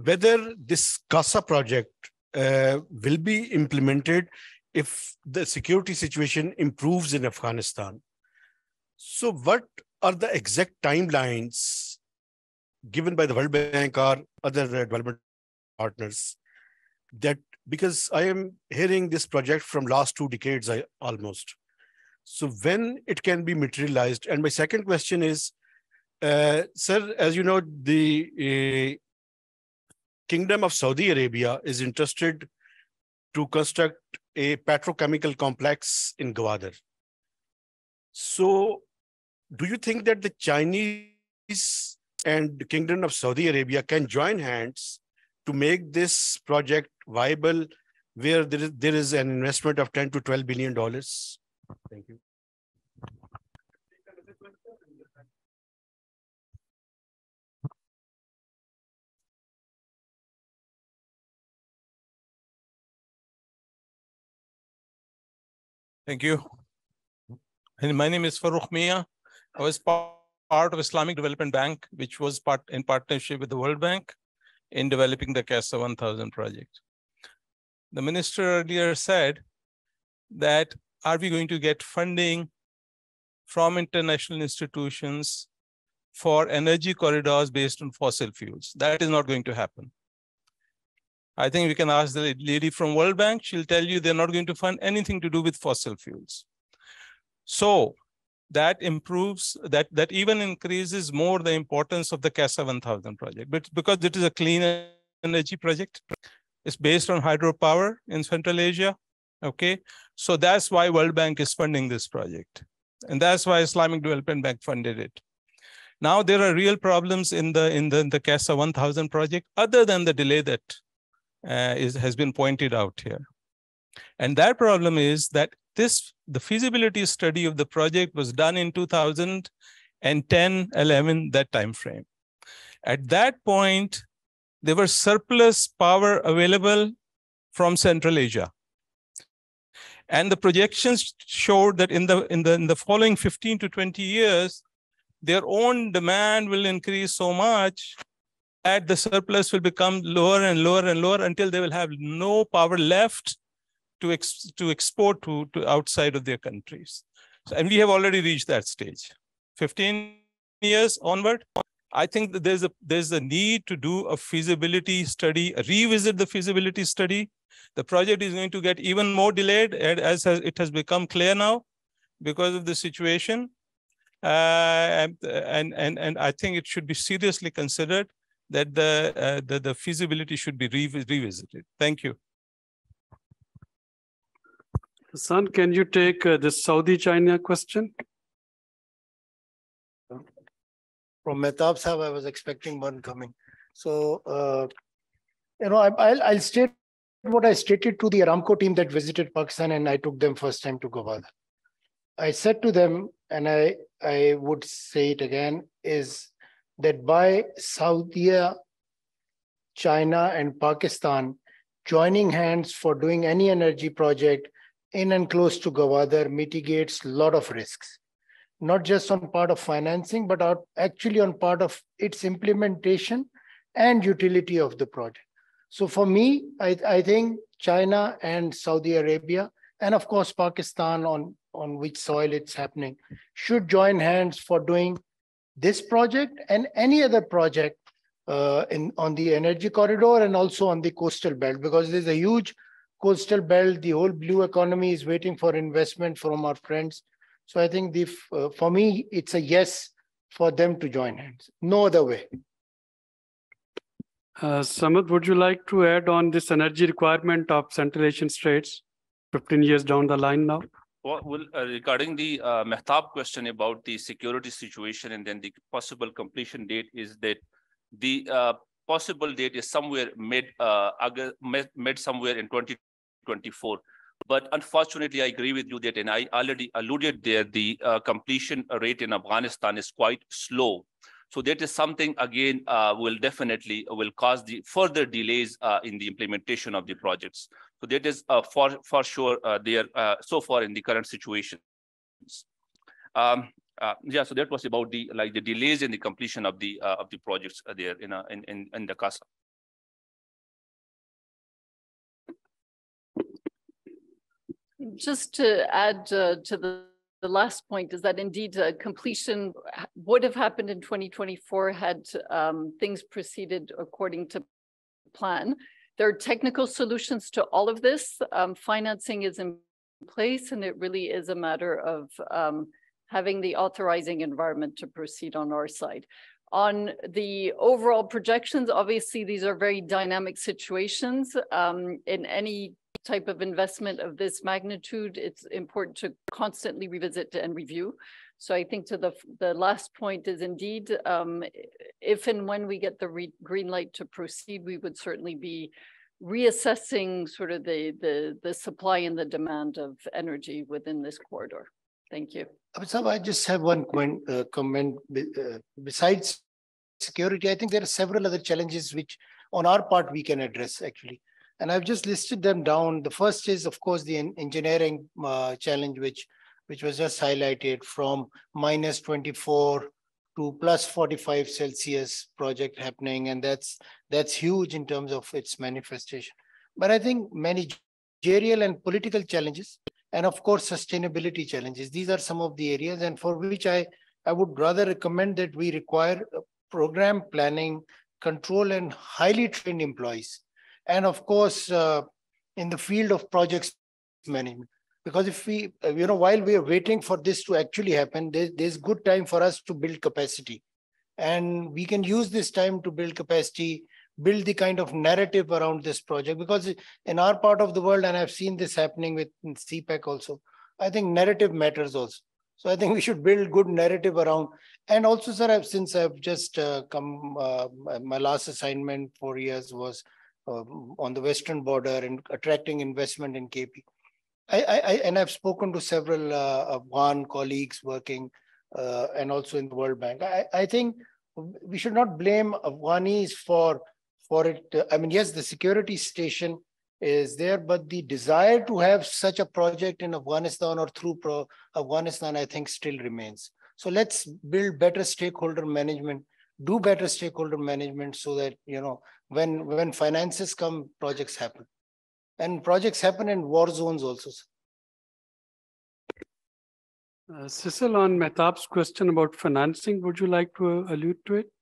Whether this CASA project will be implemented if the security situation improves in Afghanistan. So what are the exact timelines given by the World Bank or other development partners? That because I am hearing this project from last 2 decades almost. So when it can be materialized? And my second question is, sir, as you know, the Kingdom of Saudi Arabia is interested to construct a petrochemical complex in Gwadar. So do you think that the Chinese and the Kingdom of Saudi Arabia can join hands to make this project viable, where there is an investment of $10 to $12 billion? Thank you. Thank you. And my name is Farooq Mia. I was part of Islamic Development Bank, which was in partnership with the World Bank in developing the CASA-1000 project. The minister earlier said that, are we going to get funding from international institutions for energy corridors based on fossil fuels? That is not going to happen. I think we can ask the lady from World Bank. She'll tell you they're not going to fund anything to do with fossil fuels. So that improves, that even increases more the importance of the CASA-1000 project. But because it is a clean energy project, it's based on hydropower in Central Asia. Okay, so that's why World Bank is funding this project. And that's why Islamic Development Bank funded it. Now there are real problems in the CASA-1000 project, other than the delay that has been pointed out here. And that problem is that the feasibility study of the project was done in 2010-11, that time frame. At that point, there was surplus power available from Central Asia. And the projections showed that in the following 15 to 20 years, their own demand will increase so much that the surplus will become lower and lower and lower until they will have no power left to export to outside of their countries. So, and we have already reached that stage. 15 years onward, I think that there's a need to do a feasibility study, revisit the feasibility study. The project is going to get even more delayed, as it has become clear now because of the situation. And I think it should be seriously considered that the feasibility should be revisited. Thank you. Hassan, can you take the Saudi-China question? From Mehtab Sahab, I was expecting one coming. So, I'll state what I stated to the Aramco team that visited Pakistan, and I took them first time to Gwadar. I said to them, and I would say it again, is that by Saudi, China, and Pakistan joining hands for doing any energy project in and close to Gwadar mitigates a lot of risks, not just on part of financing, but actually on part of its implementation and utility of the project. So for me, I think China and Saudi Arabia, and of course Pakistan on on which soil it's happening, should join hands for doing this project and any other project on the energy corridor and also on the coastal belt, because there's a huge coastal belt. The whole blue economy is waiting for investment from our friends. So I think for me, it's a yes for them to join hands. No other way. Samad, would you like to add on this energy requirement of Central Asian states 15 years down the line now? Well, regarding the Mehtab question about the security situation and then the possible completion date, is that the possible date is somewhere mid somewhere in 2024. But unfortunately, I agree with you that, and I already alluded there, the completion rate in Afghanistan is quite slow. So that is something, again, will cause the further delays in the implementation of the projects. So that is for sure there so far in the current situations. Yeah, so that was about the delays in the completion of the projects there in the CASA. Just to add to the last point is that indeed completion would have happened in 2024 had things proceeded according to plan. There are technical solutions to all of this. Financing is in place, and it really is a matter of having the authorizing environment to proceed on our side. On the overall projections, obviously, these are very dynamic situations. In any type of investment of this magnitude, it's important to constantly revisit and review. So I think to the last point is indeed, if and when we get the green light to proceed, we would certainly be reassessing sort of the supply and the demand of energy within this corridor. Thank you. I just have one comment. Besides security, I think there are several other challenges which on our part we can address actually. And I've just listed them down. The first is, of course, the engineering challenge, which was just highlighted, from -24 to +45 Celsius project happening. And that's huge in terms of its manifestation. But I think managerial and political challenges, and of course, sustainability challenges. These are some of the areas, and for which I would rather recommend that we require program planning, control, and highly trained employees. And of course, in the field of projects management, because if we, while we are waiting for this to actually happen, there's good time for us to build capacity. And we can use this time to build capacity, build the kind of narrative around this project, because in our part of the world, and I've seen this happening with CPEC also, I think narrative matters also. So I think we should build good narrative around. And also, sir, since I've just come, my last assignment 4 years was on the Western border and attracting investment in KP. And I've spoken to several Afghan colleagues working and also in the World Bank. I think we should not blame Afghanis for it. I mean, yes, the security station is there, but the desire to have such a project in Afghanistan or through Afghanistan, I think still remains. So let's build better stakeholder management, do better stakeholder management so that, when finances come, projects happen. And projects happen in war zones also. Cecil, on Mehtab's question about financing, would you like to allude to it?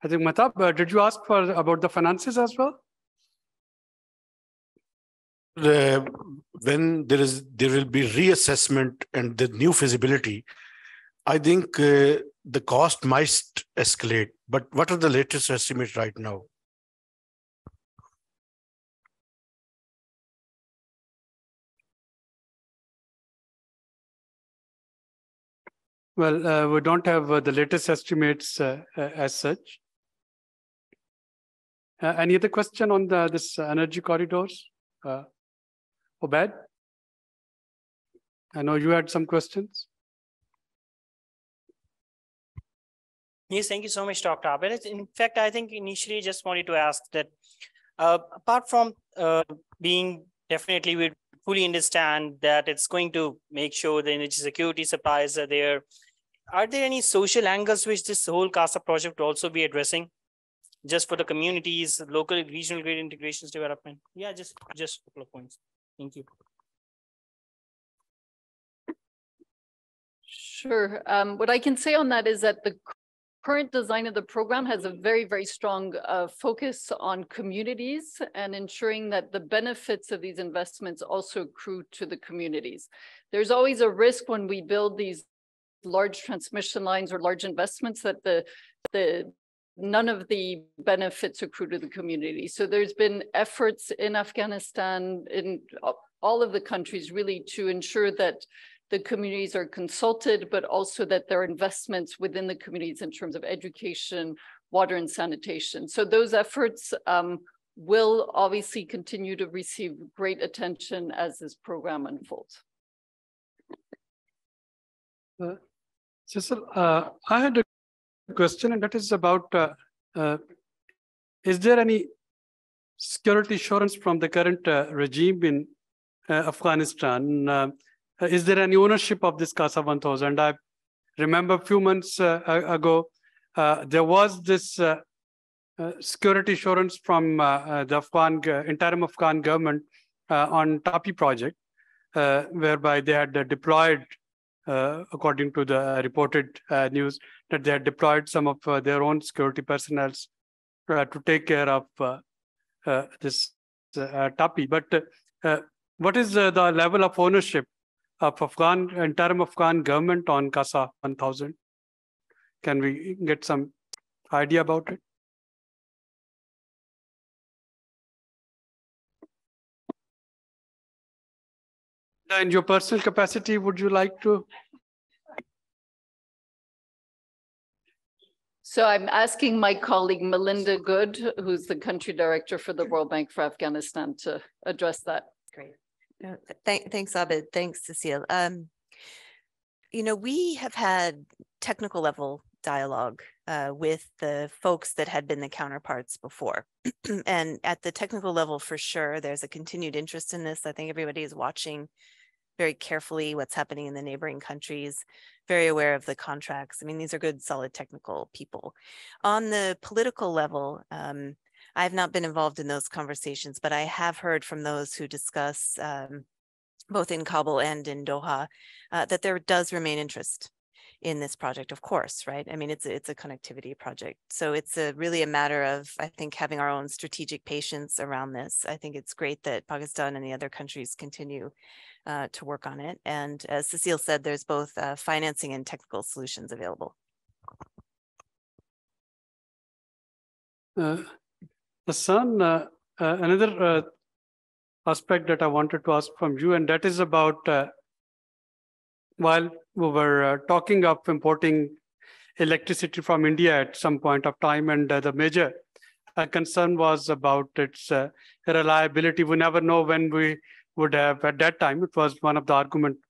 I think Mehtab, did you ask about the finances as well? When there will be reassessment and the new feasibility, I think the cost might escalate. But what are the latest estimates right now? Well, we don't have the latest estimates as such. Any other question on this energy corridors? Obed? I know you had some questions. Yes, thank you so much, Dr. Abed. In fact, I think initially just wanted to ask that apart from being definitely, we fully understand that it's going to make sure the energy security supplies are there. Are there any social angles which this whole CASA project will also be addressing? just for the communities, local, regional grid integrations development? Yeah, just a couple of points. Thank you. Sure. What I can say on that is that the current design of the program has a very, very strong focus on communities and ensuring that the benefits of these investments also accrue to the communities. There's always a risk when we build these large transmission lines or large investments that none of the benefits accrue to the community. So there's been efforts in Afghanistan, in all of the countries, really to ensure that the communities are consulted, but also that there are investments within the communities in terms of education, water, and sanitation. So those efforts will obviously continue to receive great attention as this program unfolds. Cecil, I had a question, and that is about, is there any security assurance from the current regime in Afghanistan? Is there any ownership of this CASA-1000? I remember a few months ago, there was this security assurance from the interim Afghan government on TAPI project, whereby they had deployed, according to the reported news, that they had deployed some of their own security personnel to take care of this TAPI. But what is the level of ownership of interim Afghan government on CASA-1000? Can we get some idea about it? In your personal capacity, would you like to? So I'm asking my colleague Melinda Good, who's the country director for the World Bank for Afghanistan, to address that. Great. Thanks, Abid. Thanks, Cecile. We have had technical level dialogue with the folks that had been the counterparts before. And at the technical level, for sure, there's a continued interest in this. I think everybody is watching very carefully what's happening in the neighboring countries, very aware of the contracts. I mean, these are good, solid technical people. On the political level, I have not been involved in those conversations, but I have heard from those who discuss both in Kabul and in Doha that there does remain interest in this project, of course, right? I mean, it's a connectivity project. So it's really a matter of, I think, having our own strategic patience around this. I think it's great that Pakistan and the other countries continue to work on it. And as Cecile said, there's both financing and technical solutions available. Hassan, another aspect that I wanted to ask from you, and that is about while we were talking of importing electricity from India at some point of time, and the major concern was about its reliability. We never know when we would have, at that time, it was one of the arguments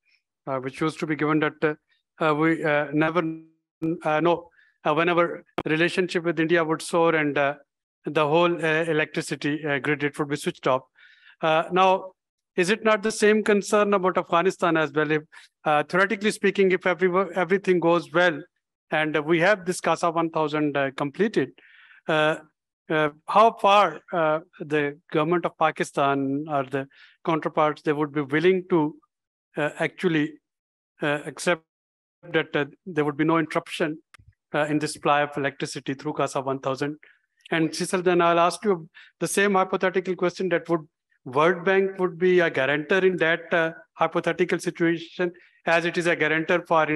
which used to be given that we never know whenever the relationship with India would soar and the whole electricity grid, it would be switched off. Now, is it not the same concern about Afghanistan as well? If, theoretically speaking, if everything goes well and we have this CASA-1000 completed, how far the government of Pakistan or the counterparts, they would be willing to actually accept that there would be no interruption in the supply of electricity through CASA-1000? And Cecil, then I'll ask you the same hypothetical question, that would World Bank would be a guarantor in that hypothetical situation, as it is a guarantor for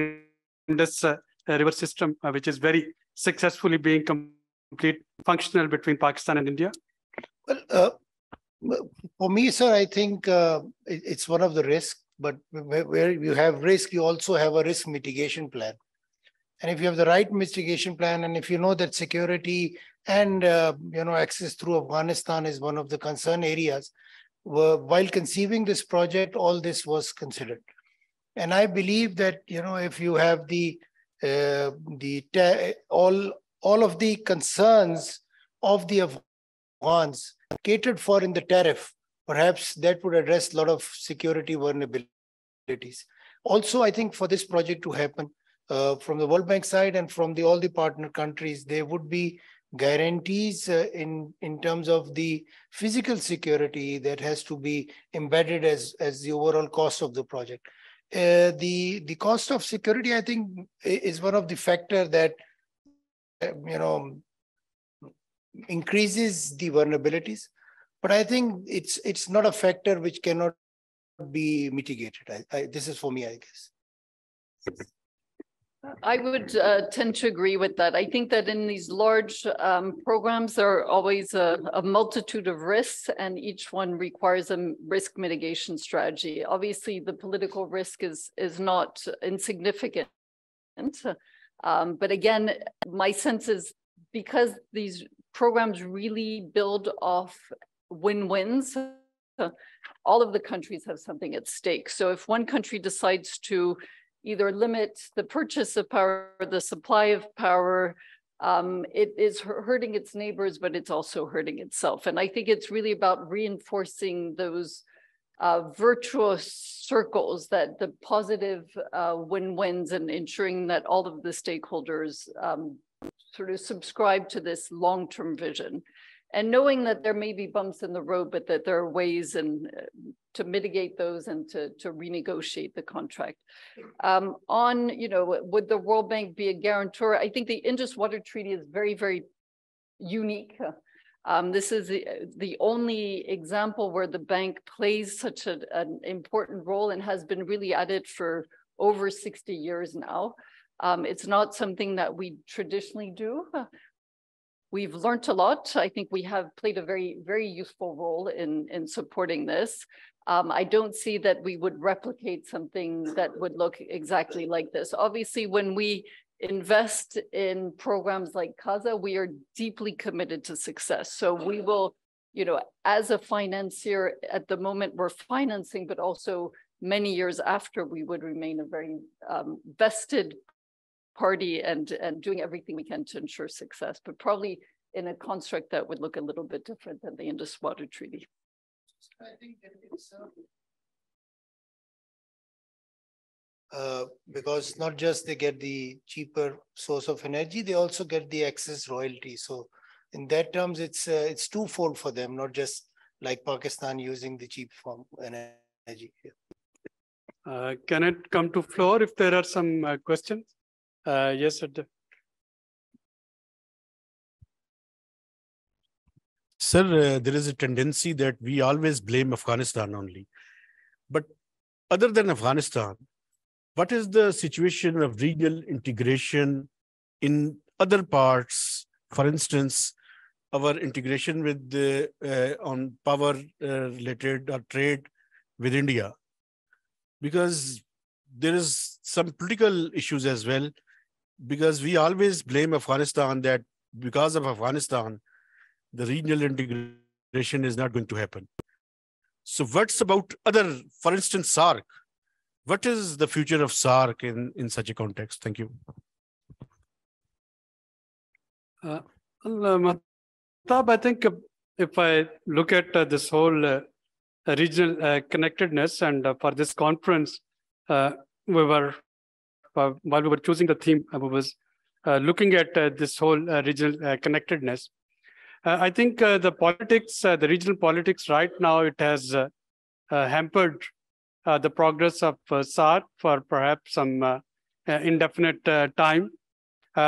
Indus river system, which is very successfully being complete functional between Pakistan and India? Well, for me, sir, I think it's one of the risks, but where you have risk, you also have a risk mitigation plan. And if you have the right mitigation plan, and if you know that security and access through Afghanistan is one of the concern areas, while conceiving this project, all this was considered. And I believe that if you have all of the concerns of the Afghans catered for in the tariff, perhaps that would address a lot of security vulnerabilities. Also, I think for this project to happen, from the World Bank side and from all the partner countries, there would be guarantees in terms of the physical security that has to be embedded as the overall cost of the project. The cost of security, I think, is one of the factor that increases the vulnerabilities. But I think it's not a factor which cannot be mitigated. This is for me, I guess. I would tend to agree with that. I think that in these large programs, there are always a multitude of risks, and each one requires a risk mitigation strategy. Obviously, the political risk is not insignificant. But again, my sense is because these programs really build off win-wins, all of the countries have something at stake. So if one country decides to either limit the purchase of power, the supply of power, it is hurting its neighbors, but it's also hurting itself. And I think it's really about reinforcing those virtuous circles, that the positive win-wins, and ensuring that all of the stakeholders sort of subscribe to this long-term vision. And knowing that there may be bumps in the road, but that there are ways to mitigate those and to renegotiate the contract. Would the World Bank be a guarantor? I think the Indus Water Treaty is very, very unique. This is the only example where the bank plays such an important role and has been really at it for over 60 years now. It's not something that we traditionally do. We've learned a lot. I think we have played a very, very useful role in supporting this. I don't see that we would replicate something that would look exactly like this. Obviously, when we invest in programs like CASA, we are deeply committed to success. So we will, as a financier, at the moment we're financing, but also many years after, we would remain a very vested party and doing everything we can to ensure success, but probably in a construct that would look a little bit different than the Indus Water Treaty. I think that it's because not just they get the cheaper source of energy, they also get the excess royalty. So in that terms, it's twofold for them, not just like Pakistan using the cheap form energy. Can it come to floor if there are some questions? Yes, sir. Sir, there is a tendency that we always blame Afghanistan only. But other than Afghanistan, what is the situation of regional integration in other parts? For instance, our integration with on power related or trade with India, because there is some political issues as well, because we always blame Afghanistan that because of Afghanistan, the regional integration is not going to happen. So what's about other, for instance, SAARC? What is the future of SAARC in such a context? Thank you. Mahtab, I think if I look at this whole regional connectedness, and for this conference, while we were choosing the theme, I was looking at this whole regional connectedness. I think the regional politics right now, it has hampered the progress of SAARC for perhaps some indefinite time.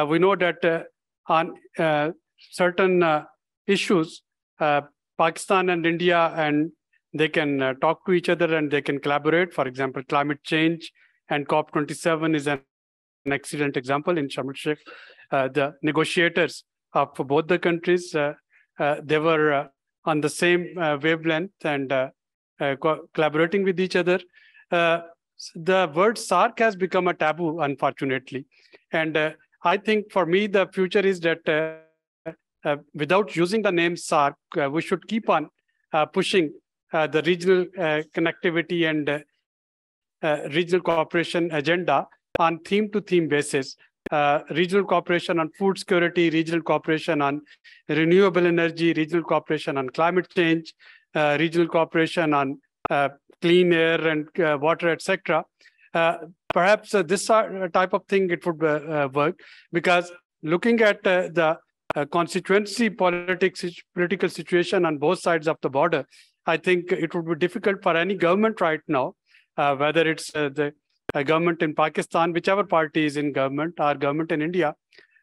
We know that on certain issues, Pakistan and India, and they can talk to each other and they can collaborate. For example, climate change and COP27 is an excellent example in Sharm el-Sheikh. The negotiators of both the countries, they were on the same wavelength and collaborating with each other. The word SAARC has become a taboo, unfortunately. And I think for me, the future is that without using the name SAARC, we should keep on pushing the regional connectivity and regional cooperation agenda on theme-to-theme basis. Regional cooperation on food security, regional cooperation on renewable energy, regional cooperation on climate change, regional cooperation on clean air and water, etc. Perhaps this type of thing, it would work, because looking at the constituency political situation on both sides of the border, I think it would be difficult for any government right now, whether it's the government in Pakistan, whichever party is in government, or government in India,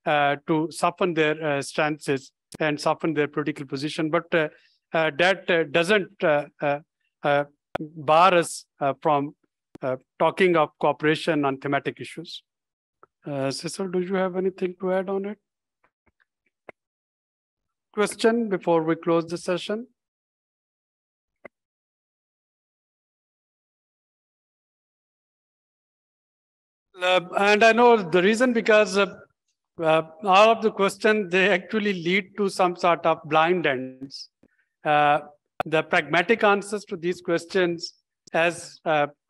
to soften their stances and soften their political position. But that doesn't bar us from talking of cooperation on thematic issues. Cecil, do you have anything to add on it? Question before we close the session? And I know the reason because all of the questions, they actually lead to some sort of blind ends. The pragmatic answers to these questions, as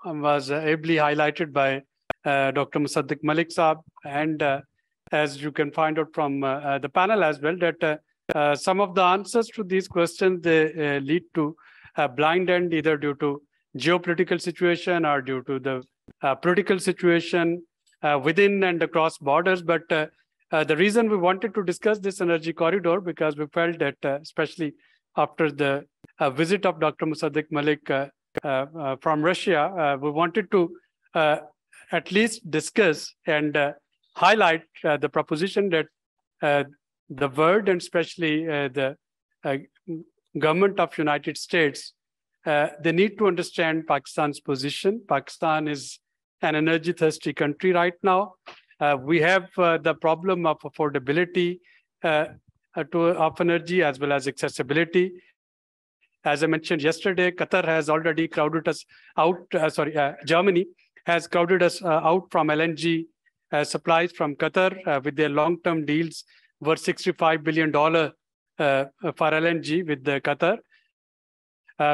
was ably highlighted by Dr. Musaddiq Malik Saab, and as you can find out from the panel as well, that some of the answers to these questions, they lead to a blind end, either due to geopolitical situation or due to the political situation within and across borders. But the reason we wanted to discuss this energy corridor, because we felt that, especially after the visit of Dr. Musaddiq Malik from Russia, we wanted to at least discuss and highlight the proposition that the world, and especially the government of United States, they need to understand Pakistan's position. Pakistan is an energy-thirsty country right now. We have the problem of affordability of energy, as well as accessibility. As I mentioned yesterday, Qatar has already crowded us out. Germany has crowded us out from LNG supplies from Qatar with their long-term deals worth $65 billion for LNG with the Qatar.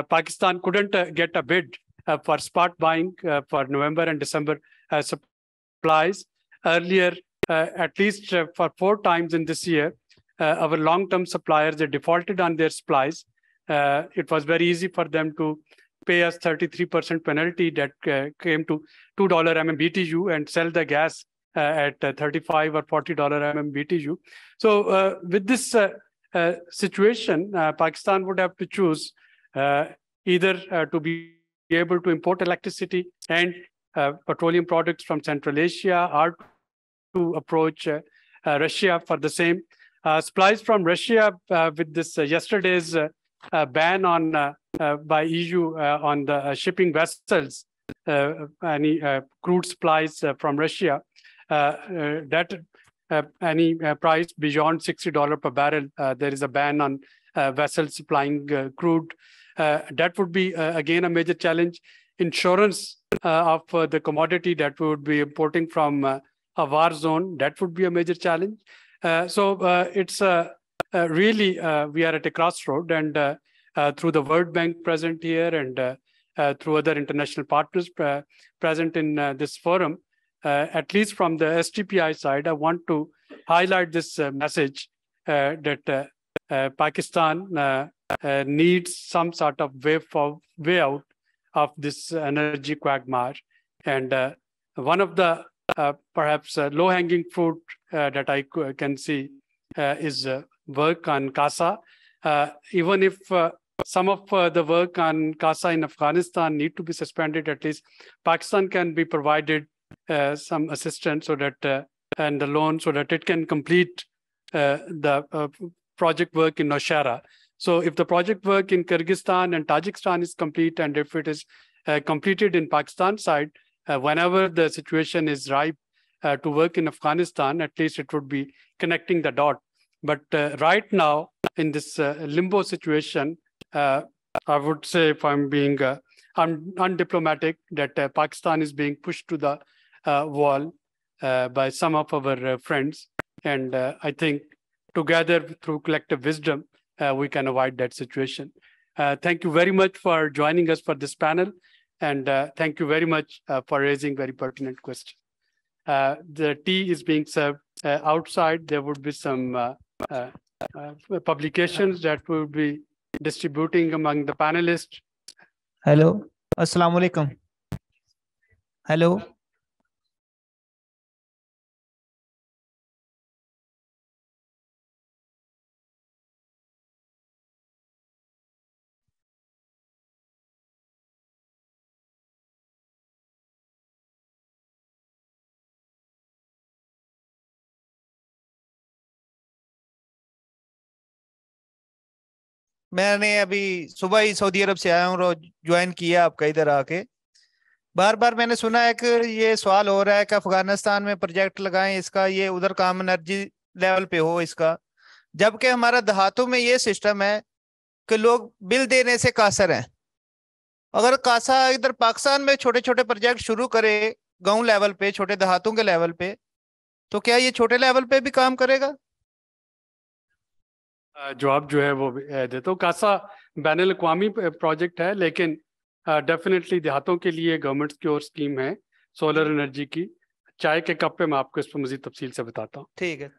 Pakistan couldn't get a bid for spot buying for November and December supplies. Earlier, at least for 4 times in this year, our long-term suppliers, they defaulted on their supplies. It was very easy for them to pay us 33% penalty that came to $2 MMBTU and sell the gas at $35 or $40 MMBTU. So with this situation, Pakistan would have to choose either to be able to import electricity and petroleum products from Central Asia, or to approach Russia for the same. Supplies from Russia with this yesterday's ban on by EU on the shipping vessels, any crude supplies from Russia, that any price beyond $60 per barrel, there is a ban on vessels supplying crude. That would be, again, a major challenge. Insurance of the commodity that we would be importing from a war zone, that would be a major challenge. So it's really, we are at a crossroad, and through the World Bank present here and through other international partners present in this forum, at least from the STPI side, I want to highlight this message that Pakistan needs some sort of way out of this energy quagmire. And one of the perhaps low-hanging fruit that I can see is work on CASA. Even if some of the work on CASA in Afghanistan need to be suspended, at least Pakistan can be provided some assistance so that and the loan, so that it can complete the project work in Nowshera. So if the project work in Kyrgyzstan and Tajikistan is complete, and if it is completed in Pakistan side, whenever the situation is ripe to work in Afghanistan, at least it would be connecting the dot. But right now, in this limbo situation, I would say, if I'm being undiplomatic, that Pakistan is being pushed to the wall by some of our friends. And I think together, through collective wisdom, we can avoid that situation. Thank you very much for joining us for this panel. And thank you very much for raising very pertinent questions. The tea is being served outside. There would be some publications that we will be distributing among the panelists. Hello. Assalamu alaikum. Hello. मैंने अभी सुबह ही Saudi अरब से आया हूँ और join किया आपका इधर आके। बार बार मैंने सुना है कि ये सवाल हो रहा है कि अफगानिस्तान में प्रोजेक्ट लगाएं इसका, ये उधर काम एनर्जी लेवल पे हो इसका, जबकि हमारा देहातों में ये सिस्टम है कि लोग बिल देने से कासर हैं। अगर कासा इधर पाकिस्तान में छोटे छोटे प्रोजेक्ट शुरू करे गांव लेवल पे, छोटे देहातों के लेवल पे, तो क्या ये छोटे लेवल पे भी काम करेगा? जवाब जो है वो देता हूँ। कासा बैनुल अक़वामी प्रोजेक्ट है, लेकिन डेफिनेटली देहातों के लिए गवर्नमेंट की और स्कीम है सोलर एनर्जी की। चाय के कप पे मैं आपको इस पर मजीद तफसील से बताता हूँ। ठीक है।